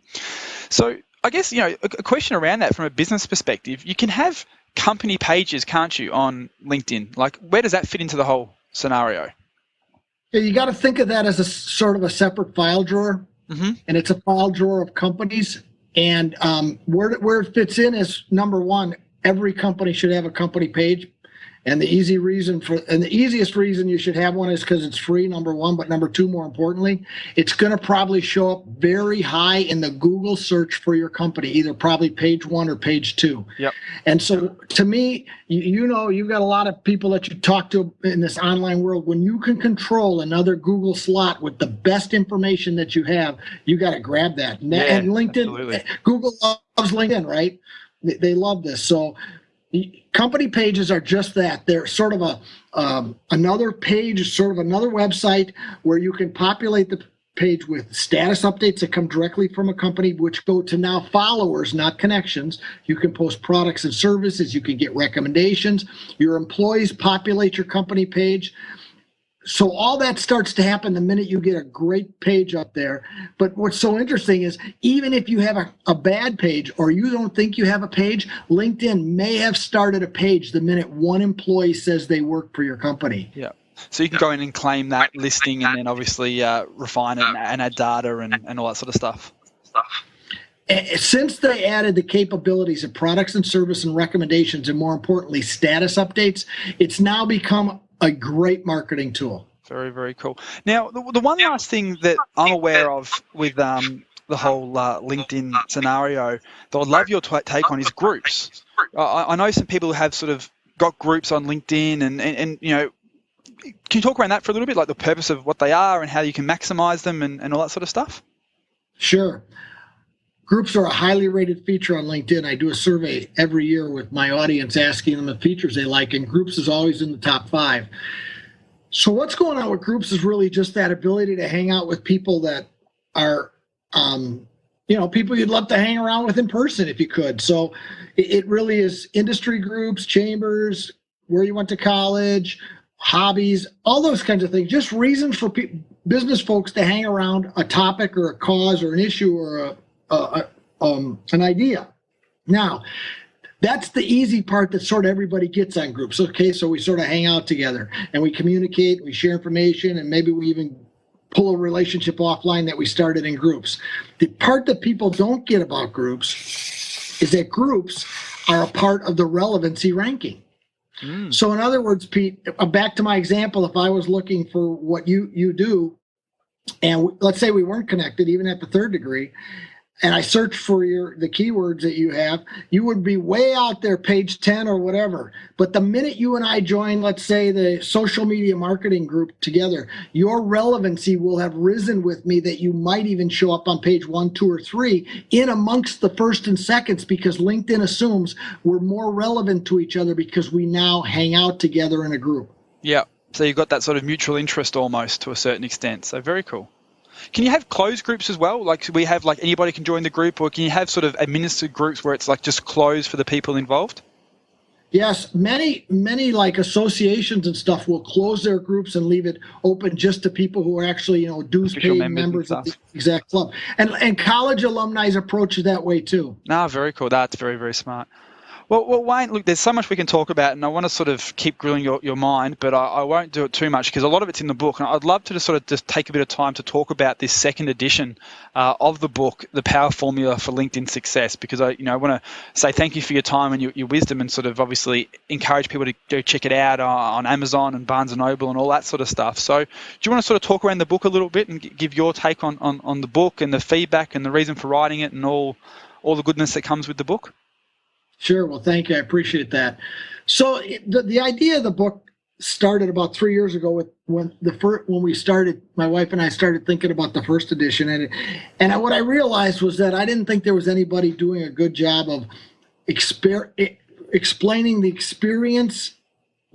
So I guess, a question around that from a business perspective, you can have company pages, can't you, on LinkedIn? Like, where does that fit into the whole scenario? Yeah, you got to think of that as a sort of a separate file drawer, and it's a file drawer of companies. And where it fits in is, number one, every company should have a company page. And the easiest reason you should have one is because it's free, number one. But number two, more importantly, it's going to probably show up very high in the Google search for your company, either probably page 1 or page 2. Yep. And so to me, you've got a lot of people that you talk to in this online world. When you can control another Google slot with the best information that you have, you got to grab that. And LinkedIn, absolutely. Google loves LinkedIn, right? They love this. So company pages are just that. They're sort of another page, sort of another website where you can populate the page with status updates that come directly from a company, which go to now followers, not connections. You can post products and services. You can get recommendations. Your employees populate your company page. So all that starts to happen the minute you get a great page up there. But what's so interesting is even if you have a bad page or you don't think you have a page, LinkedIn may have started a page the minute one employee says they work for your company. Yeah. So you can go in and claim that listing and then obviously refine it and add data and all that sort of stuff. Since they added the capabilities of products and service and recommendations, and more importantly, status updates, it's now become a great marketing tool. Very, very cool. Now, the one last thing that I'm aware of with the whole LinkedIn scenario that I'd love your take on is groups. I know some people have sort of got groups on LinkedIn and can you talk around that for a little bit, like the purpose of what they are and how you can maximize them and all that sort of stuff? Sure. Groups are a highly rated feature on LinkedIn. I do a survey every year with my audience asking them the features they like, and groups is always in the top 5. So what's going on with groups is really just that ability to hang out with people that are, people you'd love to hang around with in person if you could. So it really is industry groups, chambers, where you went to college, hobbies, all those kinds of things. Just reasons for business folks to hang around a topic or a cause or an issue or an idea. Now, that's the easy part that sort of everybody gets on groups. Okay, so we sort of hang out together and we communicate, we share information, and maybe we even pull a relationship offline that we started in groups. The part that people don't get about groups is that groups are a part of the relevancy ranking. So in other words, Pete, back to my example, if I was looking for what you do, and let's say we weren't connected even at the 3rd degree, and I searched for the keywords that you have, you would be way out there, page 10 or whatever. But the minute you and I join, let's say, the social media marketing group together, your relevancy will have risen with me that you might even show up on page 1, 2, or 3 in amongst the first and seconds, because LinkedIn assumes we're more relevant to each other because we now hang out together in a group. Yeah. So you've got that sort of mutual interest almost to a certain extent. So very cool. Can you have closed groups as well? Like we have, like anybody can join the group, or can you have sort of administered groups where it's like just closed for the people involved? Yes, many like associations and stuff will close their groups and leave it open just to people who are actually, dues paid members of the exact club. And college alumni's approach is that way too. No, very cool. That's very, very smart. Well, Wayne, look, there's so much we can talk about, and I want to sort of keep grilling your mind, but I won't do it too much because a lot of it's in the book, and I'd love to just take a bit of time to talk about this 2nd edition of the book, The Power Formula for LinkedIn Success, because I want to say thank you for your time and your wisdom, and sort of obviously encourage people to go check it out on Amazon and Barnes & Noble and all that sort of stuff. So do you want to sort of talk around the book a little bit and give your take on the book and the feedback and the reason for writing it and all the goodness that comes with the book? Sure. Well, thank you. I appreciate that. So the idea of the book started about 3 years ago when we started, my wife and I started thinking about the 1st edition. And what I realized was that I didn't think there was anybody doing a good job of explaining the experience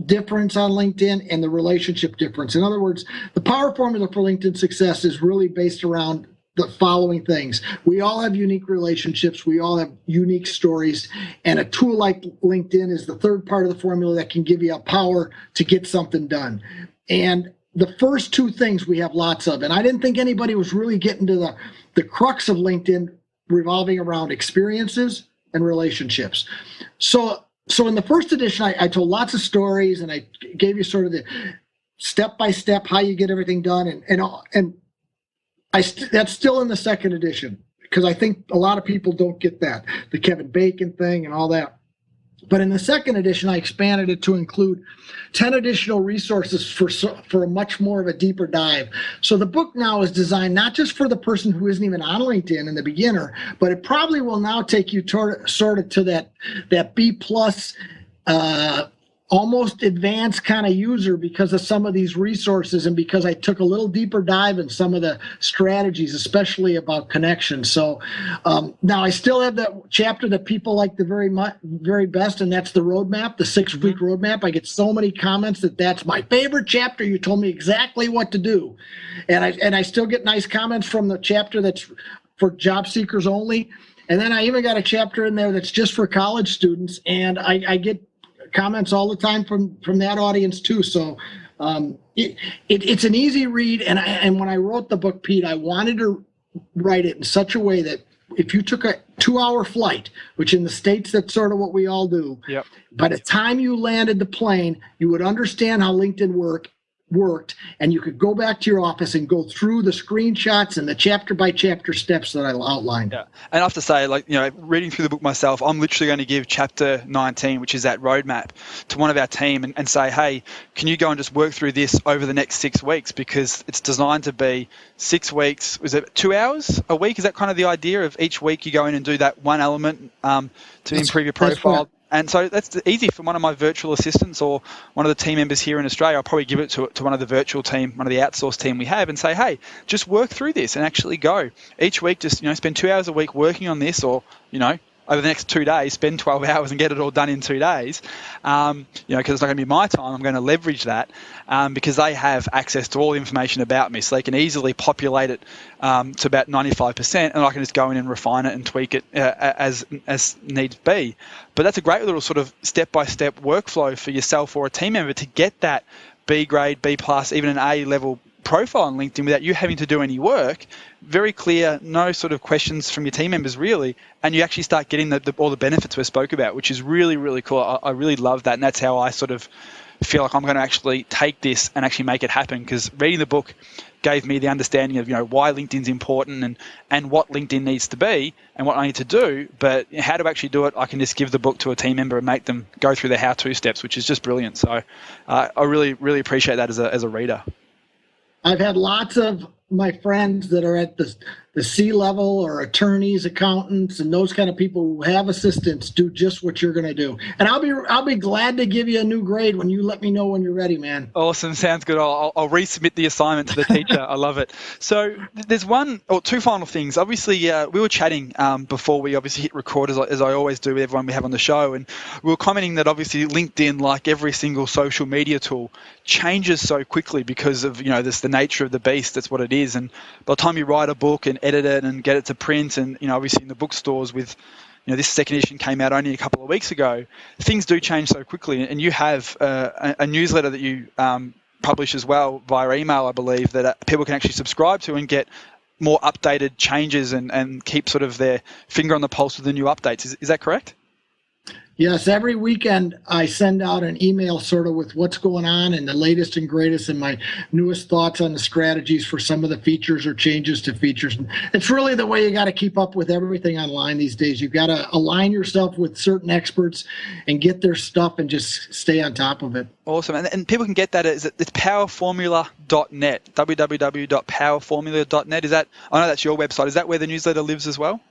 difference on LinkedIn and the relationship difference. In other words, the power formula for LinkedIn success is really based around the following things. We all have unique relationships. We all have unique stories. And a tool like LinkedIn is the 3rd part of the formula that can give you a power to get something done. And the first 2 things we have lots of. And I didn't think anybody was really getting to the crux of LinkedIn revolving around experiences and relationships. So in the 1st edition, I told lots of stories, and I gave you sort of the step-by-step how you get everything done. And that's still in the 2nd edition, because I think a lot of people don't get that, the Kevin Bacon thing and all that. But in the 2nd edition, I expanded it to include 10 additional resources for a much more of a deeper dive. So the book now is designed not just for the person who isn't even on LinkedIn and the beginner, but it probably will now take you sort of to that B+, almost advanced kind of user because of some of these resources and because I took a little deeper dive in some of the strategies, especially about connections. So now I still have that chapter that people like the very best, and that's the roadmap, the 6-week roadmap. I get so many comments that's my favorite chapter. You told me exactly what to do. And I still get nice comments from the chapter that's for job seekers only. And then I even got a chapter in there that's just for college students, and I get comments all the time from that audience too. So it's an easy read. And when I wrote the book, Pete, I wanted to write it in such a way that if you took a 2-hour flight, which in the States, that's sort of what we all do. Yep. By the time you landed the plane, you would understand how LinkedIn worked, and you could go back to your office and go through the screenshots and the chapter by chapter steps that I outlined. Yeah. And I have to say, reading through the book myself, I'm literally going to give chapter 19, which is that roadmap, to one of our team and say, hey, can you go and just work through this over the next 6 weeks? Because it's designed to be 6 weeks. Was it 2 hours a week? Is that kind of the idea of each week you go in and do that one element to improve your profile? And so that's easy for one of my virtual assistants or one of the team members here in Australia. I'll probably give it to one of the virtual team, one of the outsourced team we have, and say, hey, just work through this and actually go. Each week, just spend 2 hours a week working on this, or over the next 2 days, spend 12 hours and get it all done in 2 days. Because it's not going to be my time. I'm going to leverage that because they have access to all the information about me, so they can easily populate it to about 95%, and I can just go in and refine it and tweak it as needs be. But that's a great little sort of step-by-step workflow for yourself or a team member to get that B grade, B plus, even an A level profile on LinkedIn without you having to do any work. Very clear, no sort of questions from your team members really, and you actually start getting all the benefits we spoke about, which is really, really cool. I really love that, and that's how I sort of feel like I'm going to actually take this and actually make it happen, because reading the book gave me the understanding of why LinkedIn's important and what LinkedIn needs to be and what I need to do. But how to actually do it, I can just give the book to a team member and make them go through the how-to steps, which is just brilliant. So I really, really appreciate that as a reader. I've had lots of my friends that are at the C-level, or attorneys, accountants, and those kind of people who have assistants do just what you're going to do. And I'll be glad to give you a new grade when you let me know when you're ready, man. Awesome. Sounds good. I'll resubmit the assignment to the teacher. I love it. So there's one or two final things. Obviously, we were chatting before we obviously hit record, as I always do with everyone we have on the show. And we were commenting that obviously LinkedIn, like every single social media tool, changes so quickly because of, this the nature of the beast. That's what it is. And by the time you write a book and edit it and get it to print, and obviously in the bookstores with this second edition came out only a couple of weeks ago, things do change so quickly. And you have a newsletter that you publish as well via email, I believe, that people can actually subscribe to and get more updated changes and keep sort of their finger on the pulse with the new updates. Is that correct? Yes, every weekend I send out an email sort of with what's going on and the latest and greatest and my newest thoughts on the strategies for some of the features or changes to features. And it's really the way you got to keep up with everything online these days. You've got to align yourself with certain experts and get their stuff and just stay on top of it. Awesome. And people can get that it's powerformula.net, www.powerformula.net. I know that's your website. Is that where the newsletter lives as well?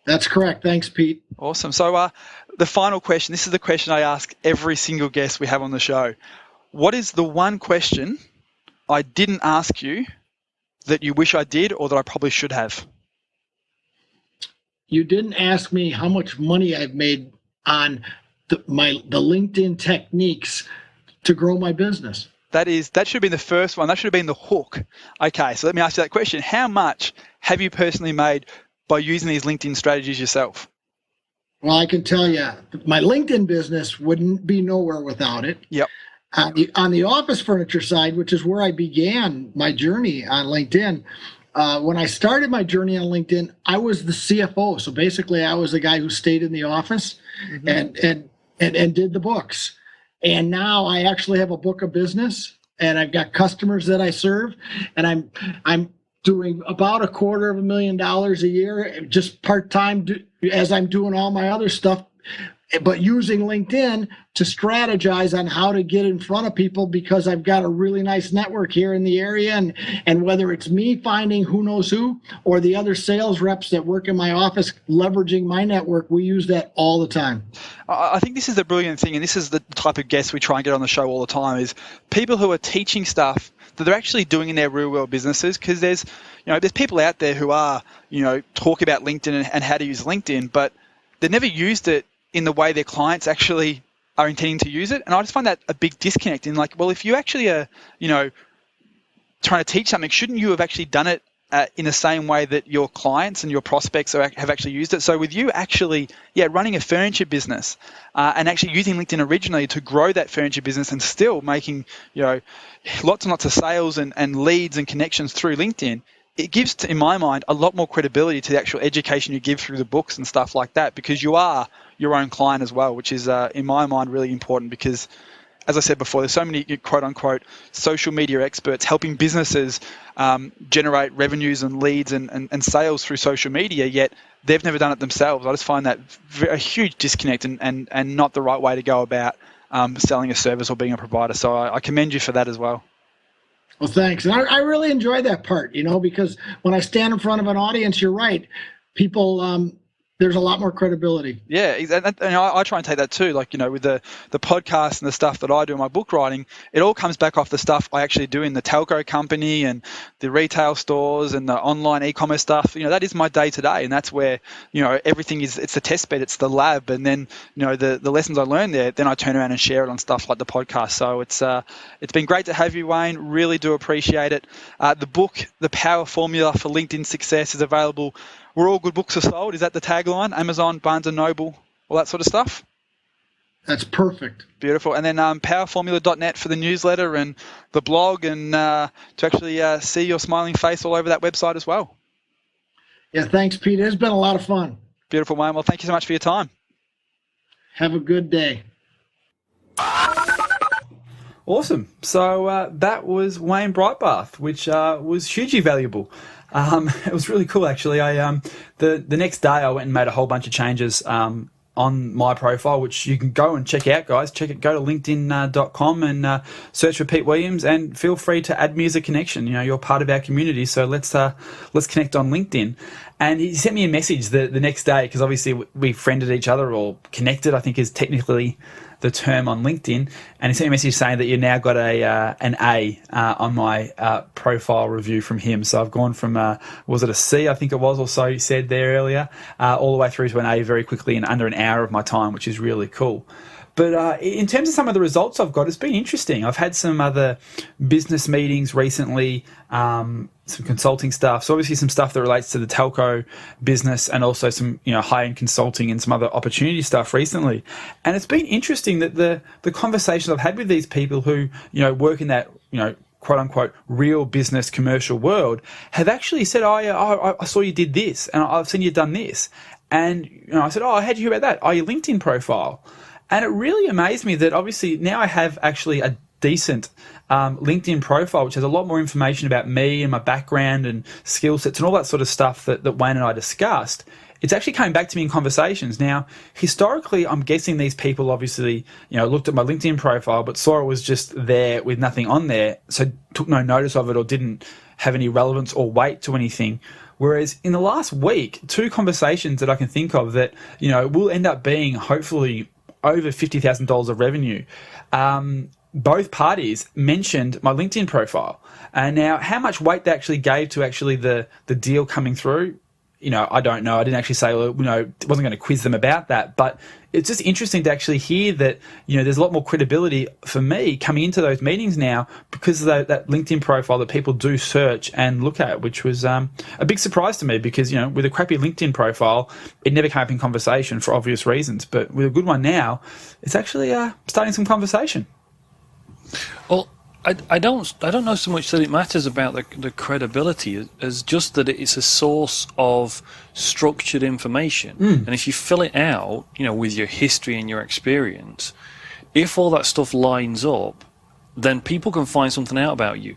That's correct. Thanks, Pete. Awesome. So the final question, this is the question I ask every single guest we have on the show. What is the one question I didn't ask you that you wish I did, or that I probably should have? You didn't ask me how much money I've made on the LinkedIn techniques to grow my business. That should have been the first one. That should have been the hook. Okay, so let me ask you that question. How much have you personally made by using these LinkedIn strategies yourself? Well, I can tell you, my LinkedIn business wouldn't be nowhere without it. Yep. On the office furniture side, which is where I began my journey on LinkedIn, when I started my journey on LinkedIn, I was the CFO. So basically, I was the guy who stayed in the office and did the books. And now I actually have a book of business, and I've got customers that I serve, and I'm doing about $250,000 a year, just part-time as I'm doing all my other stuff, but using LinkedIn to strategize on how to get in front of people, because I've got a really nice network here in the area. And whether it's me finding who knows who, or the other sales reps that work in my office leveraging my network, we use that all the time. I think this is the brilliant thing, and this is the type of guests we try and get on the show all the time, is people who are teaching stuff that they're actually doing in their real world businesses. Because there's people out there who are, talk about LinkedIn and how to use LinkedIn, but they've never used it in the way their clients actually are intending to use it. And I just find that a big disconnect in, like, well, if you actually are, trying to teach something, shouldn't you have actually done it in the same way that your clients and your prospects have actually used it? So with you actually, running a furniture business and actually using LinkedIn originally to grow that furniture business and still making, lots and lots of sales and leads and connections through LinkedIn, it gives, in my mind, a lot more credibility to the actual education you give through the books and stuff like that, because you are your own client as well, which is, in my mind, really important. Because, as I said before, there's so many quote-unquote social media experts helping businesses generate revenues and leads and sales through social media, yet they've never done it themselves. I just find that a huge disconnect and not the right way to go about selling a service or being a provider. So I commend you for that as well. Well, thanks. And I really enjoy that part, because when I stand in front of an audience, you're right. People there's a lot more credibility. Yeah, and I try and take that too. Like, with the podcast and the stuff that I do in my book writing, it all comes back off the stuff I actually do in the telco company and the retail stores and the online e-commerce stuff. That is my day to day, and that's where everything is. It's the test bed, it's the lab, and then the lessons I learned there, then I turn around and share it on stuff like the podcast. So it's been great to have you, Wayne. Really do appreciate it. The book, The Power Formula for LinkedIn Success, is available where all good books are sold. Is that the tagline? Amazon, Barnes & Noble, all that sort of stuff? That's perfect. Beautiful. And then powerformula.net for the newsletter and the blog, and to actually see your smiling face all over that website as well. Yeah, thanks, Pete. It's been a lot of fun. Beautiful, Wayne. Well, thank you so much for your time. Have a good day. Awesome. So that was Wayne Breitbarth, which was hugely valuable. It was really cool, actually. The next day I went and made a whole bunch of changes on my profile, which you can go and check out, guys. Go to linkedin.com and search for Pete Williams, and feel free to add me as a connection. You're part of our community, so let's connect on LinkedIn. And he sent me a message the next day, because obviously we friended each other, or connected, I think is technically the term on LinkedIn, and he sent me a message saying that you now got an A on my profile review from him. So I've gone from was it a C, I think it was, or so you said there earlier, all the way through to an A very quickly in under an hour of my time, which is really cool. But in terms of some of the results I've got, it's been interesting. I've had some other business meetings recently, some consulting stuff. So obviously some stuff that relates to the telco business, and also some high-end consulting and some other opportunity stuff recently. And it's been interesting that the conversations I've had with these people who work in that quote unquote real business commercial world have actually said, I saw you did this, and I've seen you done this. And I said, how'd you hear about that? Your LinkedIn profile. And it really amazed me that obviously now I have actually a decent LinkedIn profile, which has a lot more information about me and my background and skill sets and all that sort of stuff that Wayne and I discussed. It's actually coming back to me in conversations. Now, historically, I'm guessing these people obviously, looked at my LinkedIn profile, but saw it was just there with nothing on there, so took no notice of it or didn't have any relevance or weight to anything. Whereas in the last week, 2 conversations that I can think of that, will end up being hopefully over $50,000 of revenue. Both parties mentioned my LinkedIn profile. And now how much weight they actually gave to actually the deal coming through, I don't know. I didn't actually say, wasn't going to quiz them about that. But it's just interesting to actually hear that, there's a lot more credibility for me coming into those meetings now because of that LinkedIn profile that people do search and look at, which was a big surprise to me because, with a crappy LinkedIn profile, it never came up in conversation for obvious reasons. But with a good one now, it's actually starting some conversation. Well, I don't know so much that it matters about the credibility as just that it's a source of structured information. And if you fill it out, with your history and your experience, if all that stuff lines up, then people can find something out about you.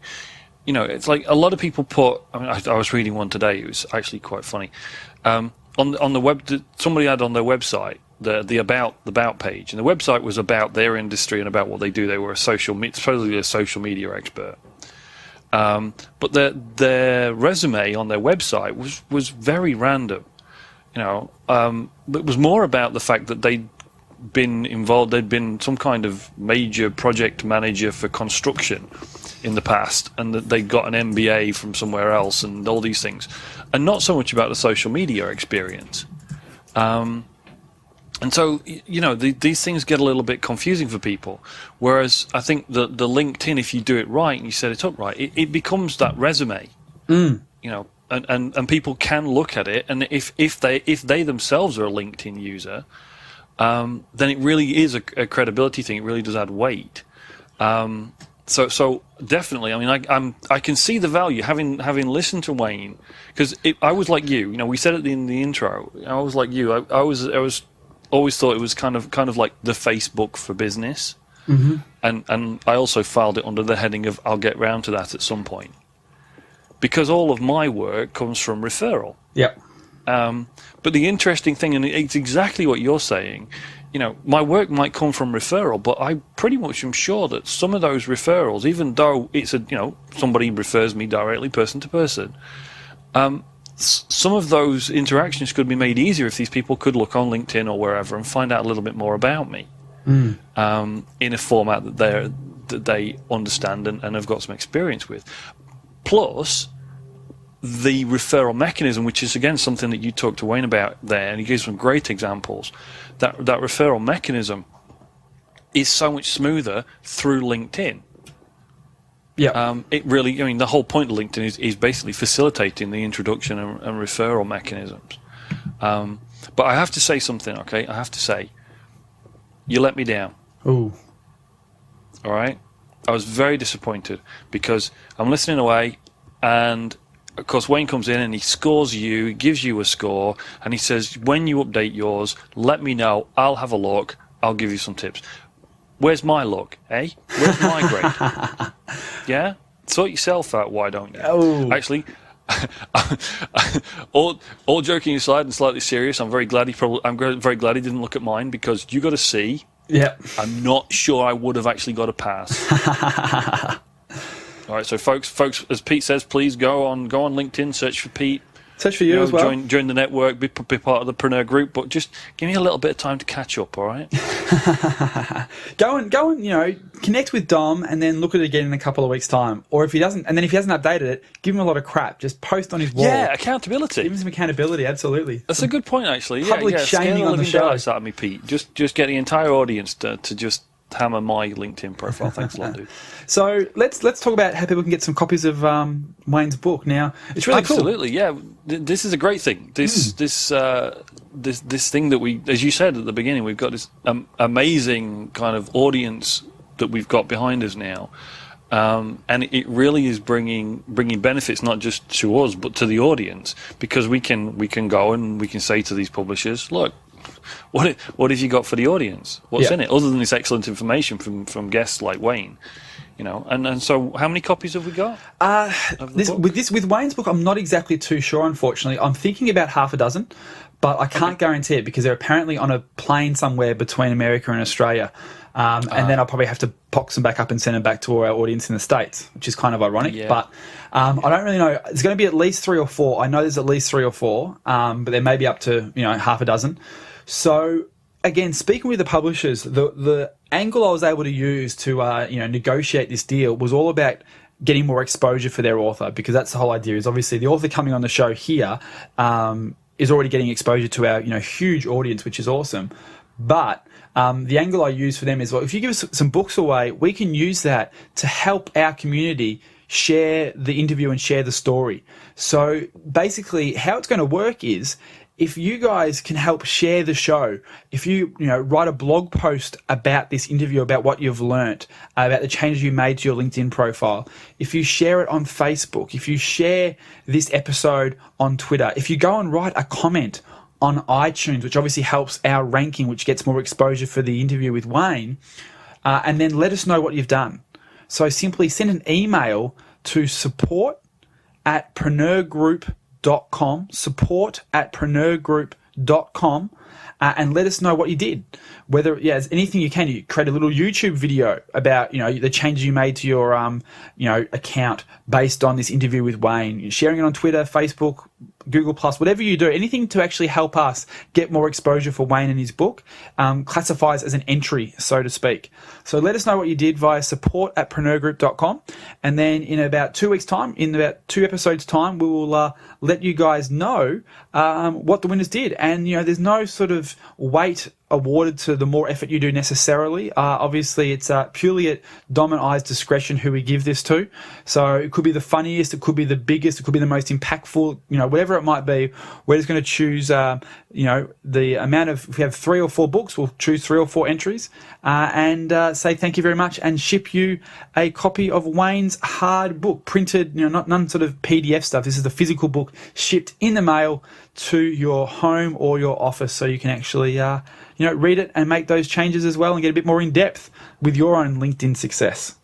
It's like a lot of people put. I was reading one today. It was actually quite funny. On the web, somebody had on their website the about page, and the website was about their industry and about what they do. They were supposedly a social media expert, but their resume on their website was very random. It was more about the fact that they'd been involved. They'd been some kind of major project manager for construction in the past, and that they got an MBA from somewhere else, and all these things, and not so much about the social media experience. And so, these things get a little bit confusing for people. Whereas I think the LinkedIn, if you do it right and you set it up right, it becomes that resume. And people can look at it. And if they themselves are a LinkedIn user, then it really is a credibility thing. It really does add weight. So definitely, I can see the value having listened to Wayne, because I was like you. We said it in the intro. I was like you. I was always thought it was kind of like the Facebook for business, and I also filed it under the heading of I'll get round to that at some point, because all of my work comes from referral. Yep. But the interesting thing, and it's exactly what you're saying, my work might come from referral, but I pretty much am sure that some of those referrals, even though it's somebody refers me directly person to person, some of those interactions could be made easier if these people could look on LinkedIn or wherever and find out a little bit more about me in a format that they understand and have got some experience with. Plus, the referral mechanism, which is again something that you talked to Wayne about there, and he gave some great examples. That referral mechanism is so much smoother through LinkedIn. Yeah. It really, I mean, the whole point of LinkedIn is basically facilitating the introduction and referral mechanisms. But I have to say something, okay? I have to say, you let me down. Ooh. All right? I was very disappointed because I'm listening away, and of course Wayne comes in and he scores you, he gives you a score, and he says, when you update yours, let me know, I'll have a look, I'll give you some tips. Where's my look, eh? Where's my grade? Yeah? Sort yourself out, why don't you? Oh. Actually, all joking aside and slightly serious, I'm very glad he didn't look at mine, because you got to see. Yeah. I'm not sure I would have actually got a pass. All right, so folks, as Pete says, please go on LinkedIn, search for Pete. Search for you as well. Join the network, be part of the Preneur group, but just give me a little bit of time to catch up, all right? Go and connect with Dom and then look at it again in a couple of weeks' time. Or if he hasn't updated it, give him a lot of crap. Just post on his wall. Yeah, accountability. Give him some accountability, absolutely. That's a good point, actually. Public shaming on the show. Out of me, Pete. Just get the entire audience to just hammer my LinkedIn profile. Thanks a lot, dude. So let's talk about how people can get some copies of Wayne's book. Now, it's really cool. Absolutely, yeah. This is a great thing. This thing that we, as you said at the beginning, we've got this amazing kind of audience that we've got behind us now, and it really is bringing benefits not just to us but to the audience, because we can go and we can say to these publishers, look, what have you got for the audience? What's in it, other than this excellent information from guests like Wayne? And so how many copies have we got? With Wayne's book, I'm not exactly too sure, unfortunately. I'm thinking about half a dozen, but I can't guarantee it because they're apparently on a plane somewhere between America and Australia. And then I'll probably have to box them back up and send them back to our audience in the States, which is kind of ironic. Yeah. But I don't really know. It's going to be at least 3 or 4. I know there's at least 3 or 4, but there may be up to half a dozen. So again, speaking with the publishers, the angle I was able to use to negotiate this deal was all about getting more exposure for their author, because that's the whole idea. Is obviously the author coming on the show here is already getting exposure to our huge audience, which is awesome. But the angle I use for them is, well, if you give us some books away, we can use that to help our community share the interview and share the story. So basically how it's going to work is, if you guys can help share the show, if you write a blog post about this interview, about what you've learnt, about the changes you made to your LinkedIn profile, if you share it on Facebook, if you share this episode on Twitter, if you go and write a comment on iTunes, which obviously helps our ranking, which gets more exposure for the interview with Wayne, and then let us know what you've done. So simply send an email to support@PreneurGroup.com, support@PreneurGroup.com, and let us know what you did. Whether it's anything you can, you create a little YouTube video about the changes you made to your account based on this interview with Wayne. You're sharing it on Twitter, Facebook, Google+, whatever you do, anything to actually help us get more exposure for Wayne and his book classifies as an entry, so to speak. So let us know what you did via support@PreneurGroup.com, and then in about 2 weeks' time, in about 2 episodes' time, we will let you guys know what the winners did. And there's no sort of weight awarded to the more effort you do necessarily. Obviously, it's purely at Dom and I's discretion who we give this to. So it could be the funniest, it could be the biggest, it could be the most impactful, whatever it might be. We're just going to choose, the amount of, if we have 3 or 4 books, we'll choose 3 or 4 entries and say thank you very much and ship you a copy of Wayne's hard book, printed, none sort of PDF stuff. This is the physical book shipped in the mail to your home or your office, so you can actually read it and make those changes as well and get a bit more in depth with your own LinkedIn success.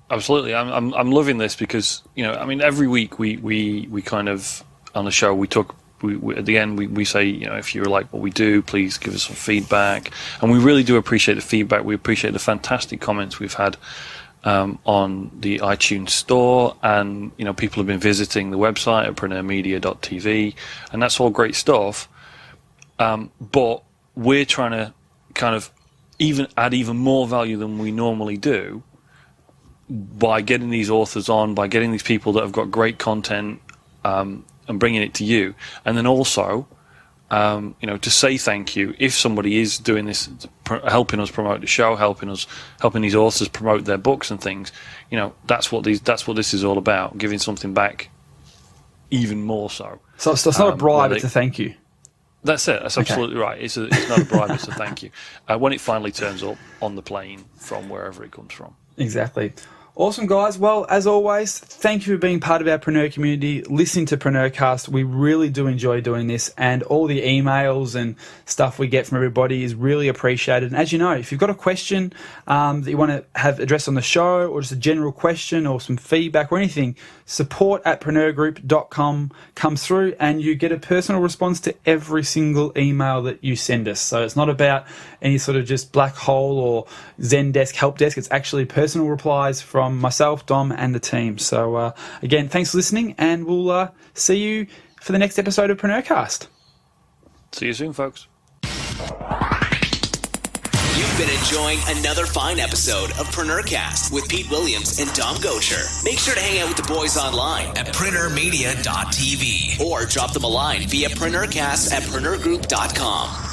Absolutely, I'm loving this because every week we kind of on the show we talk. We at the end we say if you like what we do, please give us some feedback, and we really do appreciate the feedback. We appreciate the fantastic comments we've had on the iTunes store, and people have been visiting the website at PreneurMedia.tv, and that's all great stuff. But we're trying to kind of add even more value than we normally do by getting these authors on, by getting these people that have got great content, and bringing it to you, and then also to say thank you if somebody is doing this, helping us promote the show, helping these authors promote their books and things. That's what this is all about, giving something back even more so. So it's not a bribe, it's a thank you. That's it. That's absolutely right. It's not a bribe, it's a thank you. When it finally turns up on the plane from wherever it comes from. Exactly. Awesome, guys. Well, as always, thank you for being part of our Preneur community, listening to PreneurCast. We really do enjoy doing this, and all the emails and stuff we get from everybody is really appreciated. And as you know, if you've got a question that you want to have addressed on the show, or just a general question or some feedback or anything, support@preneurgroup.com comes through, and you get a personal response to every single email that you send us. So it's not about any sort of just black hole or Zendesk help desk. It's actually personal replies from myself, Dom, and the team. So again, thanks for listening, and we'll see you for the next episode of PreneurCast. See you soon, folks. You've been enjoying another fine episode of PreneurCast with Pete Williams and Dom Gaucher. Make sure to hang out with the boys online at PreneurMedia.tv or drop them a line via PreneurCast@PreneurGroup.com.